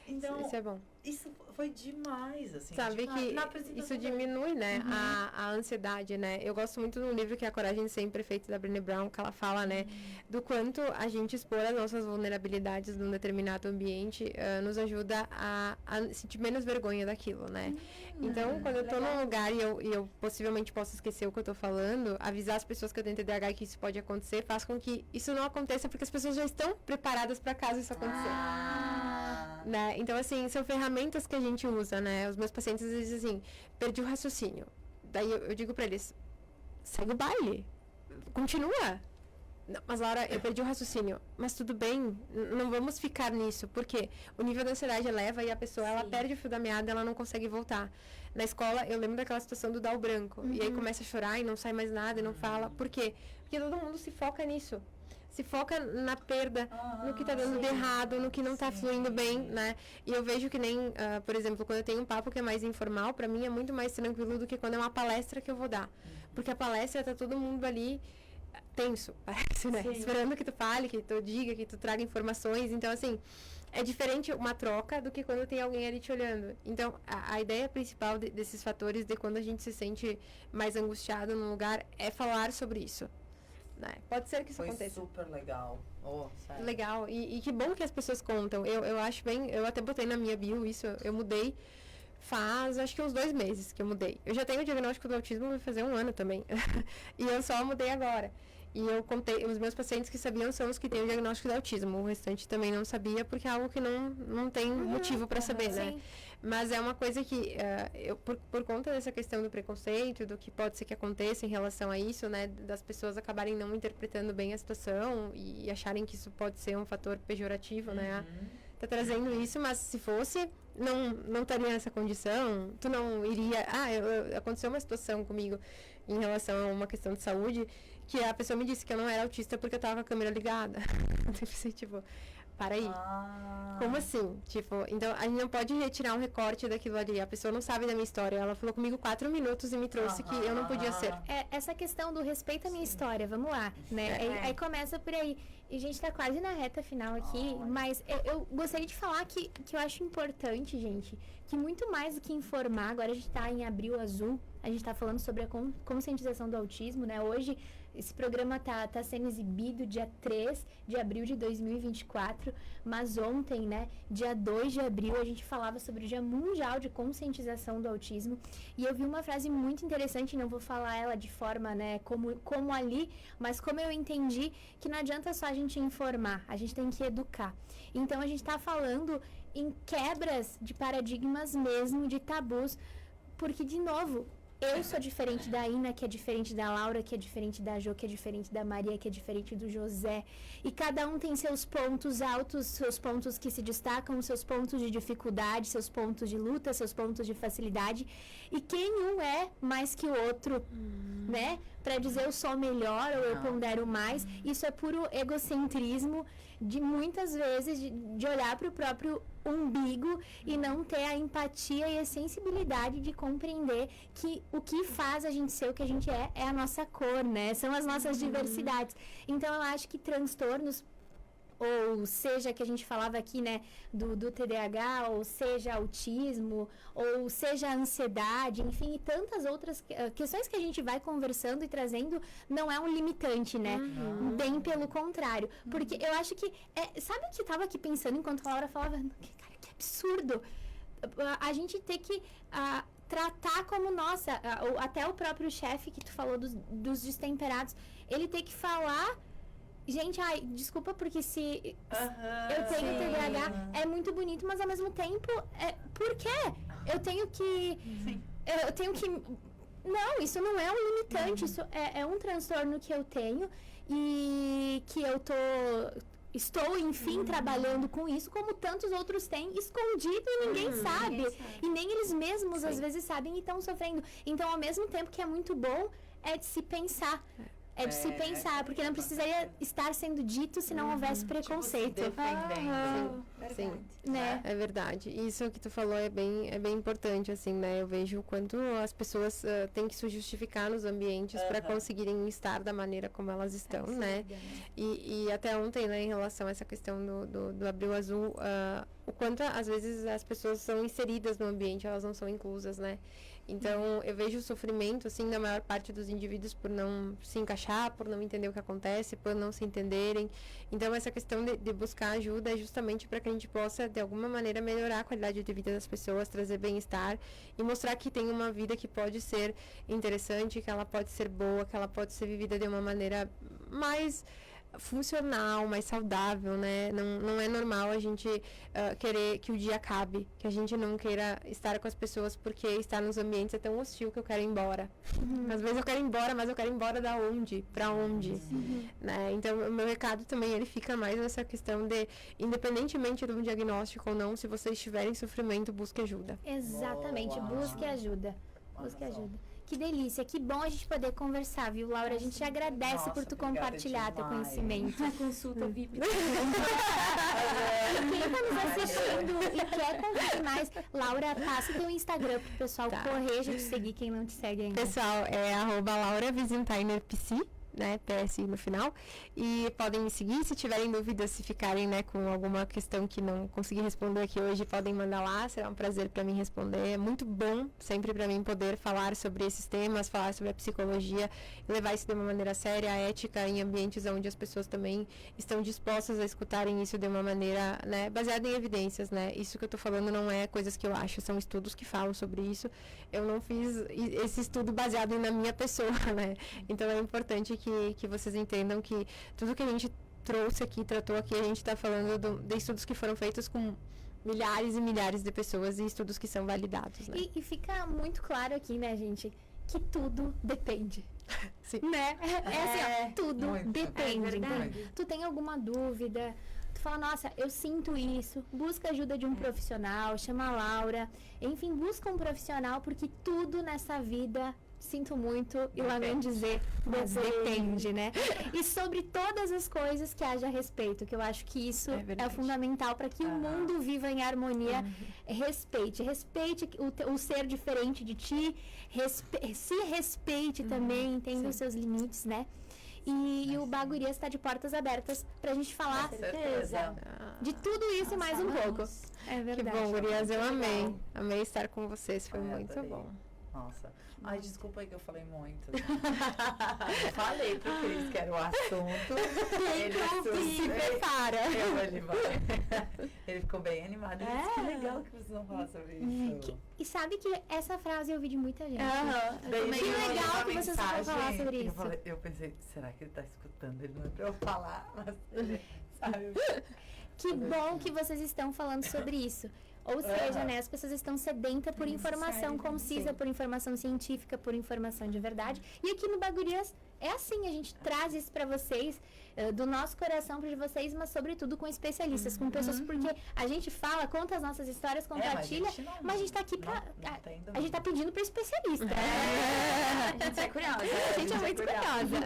Então, isso é bom. Isso foi demais, assim. Sabe demais. que isso diminui, né, a ansiedade, né? Eu gosto muito do livro que é A Coragem de Ser Imperfeito, da Brené Brown, que ela fala, né, do quanto a gente expor as nossas vulnerabilidades num determinado ambiente nos ajuda a sentir menos vergonha daquilo, né? Então, quando eu tô num lugar e eu possivelmente posso esquecer o que eu tô falando, avisar as pessoas que eu tenho TDAH que isso pode acontecer, faz com que isso não aconteça, porque as pessoas já estão preparadas para caso isso acontecer. Né? Então, assim, são ferramentas que a gente usa, né? Os meus pacientes dizem assim, perdi o raciocínio. Daí eu digo pra eles, segue o baile, continua. Não, mas Laura, eu perdi o raciocínio. Mas tudo bem, não vamos ficar nisso, porque o nível da ansiedade eleva e a pessoa, ela perde o fio da meada, ela não consegue voltar. Na escola, eu lembro daquela situação do dar o branco, e aí começa a chorar e não sai mais nada e não fala. Por quê? Porque todo mundo se foca nisso. Se foca na perda, no que tá dando de errado, no que não tá fluindo bem, né? E eu vejo que nem, por exemplo, quando eu tenho um papo que é mais informal, pra mim é muito mais tranquilo do que quando é uma palestra que eu vou dar. Porque a palestra tá todo mundo ali tenso, parece, né? Esperando que tu fale, que tu diga, que tu traga informações. Então, assim, é diferente uma troca do que quando tem alguém ali te olhando. Então, a ideia principal desses fatores de quando a gente se sente mais angustiado num lugar é falar sobre isso. Né? Pode ser que isso aconteça. Foi super legal. Sério. Legal. E que bom que as pessoas contam. Eu acho bem... Eu até botei na minha bio isso. Eu mudei faz, acho que uns 2 meses que eu mudei. Eu já tenho o diagnóstico do autismo, vai fazer 1 ano também. E eu só mudei agora. E eu contei... Os meus pacientes que sabiam são os que têm o diagnóstico do autismo. O restante também não sabia, porque é algo que não tem motivo para saber, né? Mas é uma coisa que, eu, por conta dessa questão do preconceito, do que pode ser que aconteça em relação a isso, né, das pessoas acabarem não interpretando bem a situação e acharem que isso pode ser um fator pejorativo, né, tá trazendo isso, mas se fosse, não estaria nessa condição, tu não iria, aconteceu uma situação comigo em relação a uma questão de saúde, que a pessoa me disse que eu não era autista porque eu tava com a câmera ligada. Eu pensei, tipo, para aí. Como assim? Tipo, então a gente não pode retirar um recorte daquilo ali. A pessoa não sabe da minha história. Ela falou comigo 4 minutos e me trouxe que eu não podia ser. Essa questão do respeito à minha história, vamos lá, né? Aí começa por aí. E a gente tá quase na reta final aqui, mas eu gostaria de falar que eu acho importante, gente, que muito mais do que informar, agora a gente tá em Abril Azul, a gente tá falando sobre a conscientização do autismo, né? Hoje, esse programa tá sendo exibido dia 3 de abril de 2024, mas ontem, né, dia 2 de abril, a gente falava sobre o Dia Mundial de Conscientização do Autismo, e eu vi uma frase muito interessante, não vou falar ela de forma, né, como ali, mas como eu entendi, que não adianta só a gente informar, a gente tem que educar. Então, a gente tá falando em quebras de paradigmas mesmo, de tabus, porque, de novo, eu sou diferente da Ina, que é diferente da Laura, que é diferente da Jo, que é diferente da Maria, que é diferente do José. E cada um tem seus pontos altos, seus pontos que se destacam, seus pontos de dificuldade, seus pontos de luta, seus pontos de facilidade. E quem um é mais que o outro, né? Pra dizer eu sou melhor ou eu pondero mais, isso é puro egocentrismo de muitas vezes de olhar para o próprio umbigo e não ter a empatia e a sensibilidade de compreender que o que faz a gente ser o que a gente é a nossa cor, né? São as nossas diversidades. Então eu acho que transtornos, ou seja, que a gente falava aqui, né, do TDAH, ou seja, autismo, ou seja, ansiedade, enfim, e tantas outras questões que a gente vai conversando e trazendo, não é um limitante, né? Bem pelo contrário. Porque eu acho que, sabe o que eu tava aqui pensando enquanto a Laura falava? Cara, que absurdo! A gente ter que tratar como, nossa, até o próprio chefe que tu falou dos destemperados, ele ter que falar... Gente, desculpa, porque se eu tenho TDAH, é muito bonito, mas ao mesmo tempo, por quê? Eu tenho que... Não, isso não é um limitante, isso é um transtorno que eu tenho e que eu estou, enfim, trabalhando com isso, como tantos outros têm, escondido e ninguém sabe. E nem eles mesmos, às vezes, sabem e estão sofrendo. Então, ao mesmo tempo que é muito bom, é de se pensar. É de se pensar, porque não precisaria estar sendo dito se não houvesse preconceito. Sim, né? É verdade. Isso que tu falou é bem importante, assim, né? Eu vejo o quanto as pessoas têm que se justificar nos ambientes para conseguirem estar da maneira como elas estão, né? E até ontem, né, em relação a essa questão do Abril Azul, o quanto às vezes as pessoas são inseridas no ambiente, elas não são inclusas, né? Então, eu vejo o sofrimento, assim, da maior parte dos indivíduos por não se encaixar, por não entender o que acontece, por não se entenderem. Então, essa questão de buscar ajuda é justamente para que a gente possa, de alguma maneira, melhorar a qualidade de vida das pessoas, trazer bem-estar e mostrar que tem uma vida que pode ser interessante, que ela pode ser boa, que ela pode ser vivida de uma maneira mais funcional, mais saudável, né? Não é normal a gente querer que o dia acabe, que a gente não queira estar com as pessoas porque estar nos ambientes é tão hostil que eu quero ir embora. Às vezes eu quero ir embora, mas eu quero ir embora da onde? Pra onde? Né? Então, o meu recado também, ele fica mais nessa questão de, independentemente do diagnóstico ou não, se você estiver em sofrimento, busque ajuda. Exatamente, busque ajuda. Busque ajuda. Que delícia, que bom a gente poder conversar, viu, Laura? A gente te agradece por tu compartilhar teu conhecimento. A consulta VIP. Quem tá nos assistindo e quer conhecer mais, Laura, passa o teu Instagram pro pessoal correr, já te seguir, quem não te segue ainda. Pessoal, é @LauraWisentainer-PC, né, PS no final, e podem me seguir, se tiverem dúvidas, se ficarem, né, com alguma questão que não consegui responder aqui hoje, podem mandar lá, será um prazer para mim responder, é muito bom sempre para mim poder falar sobre esses temas, falar sobre a psicologia, levar isso de uma maneira séria, ética, em ambientes onde as pessoas também estão dispostas a escutarem isso de uma maneira, né, baseada em evidências, né, isso que eu tô falando não é coisas que eu acho, são estudos que falam sobre isso, eu não fiz esse estudo baseado na minha pessoa, né, então é importante que vocês entendam que tudo que a gente trouxe aqui, tratou aqui, a gente está falando de estudos que foram feitos com milhares e milhares de pessoas e estudos que são validados, né? E fica muito claro aqui, né, gente, que tudo depende. Sim. Né? Assim, ó, tudo depende. Então, tu tem alguma dúvida, tu fala, nossa, eu sinto isso, busca ajuda de um profissional, chama a Laura, enfim, busca um profissional, porque tudo nessa vida sinto muito e lamento dizer, mas depende, né? E sobre todas as coisas que haja respeito, que eu acho que isso é fundamental para que o mundo viva em harmonia. Respeite o ser diferente de ti, se respeite também, entenda os seus limites, né? E o Bagurias está de portas abertas pra gente falar de tudo isso e mais um pouco. É verdade. Que bom, Gurias, eu amei. Amei estar com vocês, foi muito bom. Nossa. Ai, desculpa aí que eu falei muito. Eu falei pro Cris que era o assunto. Ele se prepara. Ele ficou bem animado. Ele disse, que legal que vocês vão falar sobre isso. E sabe que essa frase eu vi de muita gente. Que legal que vocês vão falar sobre isso. Eu pensei, será que ele tá escutando? Ele não é pra eu falar, mas ele sabe. Que bom que vocês estão falando sobre isso. Ou seja, né, as pessoas estão sedentas por informação concisa, por informação científica, por informação de verdade. E aqui no Bagurias é assim, a gente traz isso pra vocês, do nosso coração para vocês, mas sobretudo com especialistas, com pessoas, porque a gente fala, conta as nossas histórias, compartilha, mas a gente tá aqui pra... A gente tá pedindo pra especialista. A gente é curiosa. A gente é muito curiosa.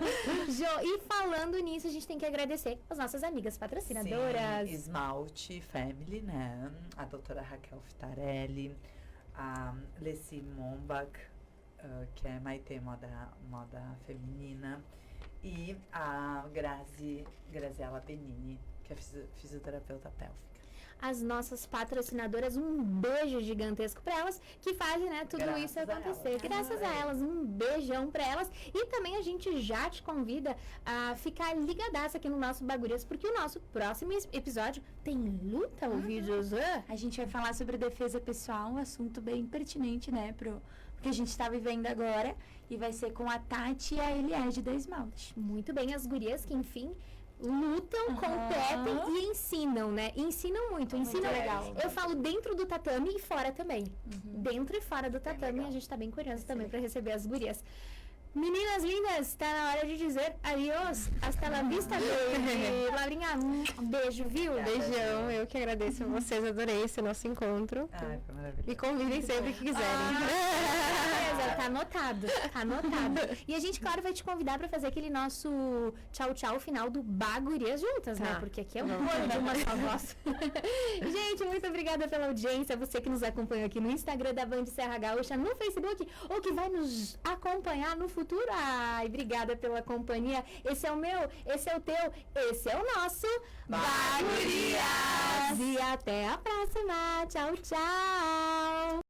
Jo, e falando nisso, a gente tem que agradecer as nossas amigas patrocinadoras. Sim, Esmalte Family, né? A doutora Raquel Fitarelli, a Leci Mombach, que é Maitê moda feminina, e a Graziela Benini, que é fisioterapeuta pélvica. As nossas patrocinadoras, um beijo gigantesco para elas, que fazem, né, tudo Graças isso acontecer. a Graças a elas, um beijão para elas. E também a gente já te convida a ficar ligadaça aqui no nosso Bagurias, porque o nosso próximo episódio tem luta, ouviu, Josué? A gente vai falar sobre defesa pessoal, um assunto bem pertinente, né, pro que a gente está vivendo agora. E vai ser com a Tati e a Eliade da Esmalte. Muito bem, as gurias que, enfim, lutam, competem e ensinam, né? Ensinam muito, ensinam legal. Eu falo dentro do tatame e fora também. Dentro e fora do tatame, a gente tá bem curioso também para receber as gurias. Meninas lindas, tá na hora de dizer adiós, hasta la vista, baby. Laurinha, um beijo, viu? Beijão, eu que agradeço a vocês, adorei esse nosso encontro. Ai, foi maravilhoso. Me convidem sempre que quiserem. Beleza, tá anotado, tá anotado. E a gente, claro, vai te convidar pra fazer aquele nosso tchau final do Bagurias juntas, né? Porque aqui é um coro de uma só voz. Gente, muito obrigada pela audiência, você que nos acompanhou aqui no Instagram da Band Serra Gaúcha, no Facebook, ou que vai nos acompanhar no futuro. Ai, obrigada pela companhia. Esse é o meu, esse é o teu, esse é o nosso Bagurias! E até a próxima. Tchau, tchau!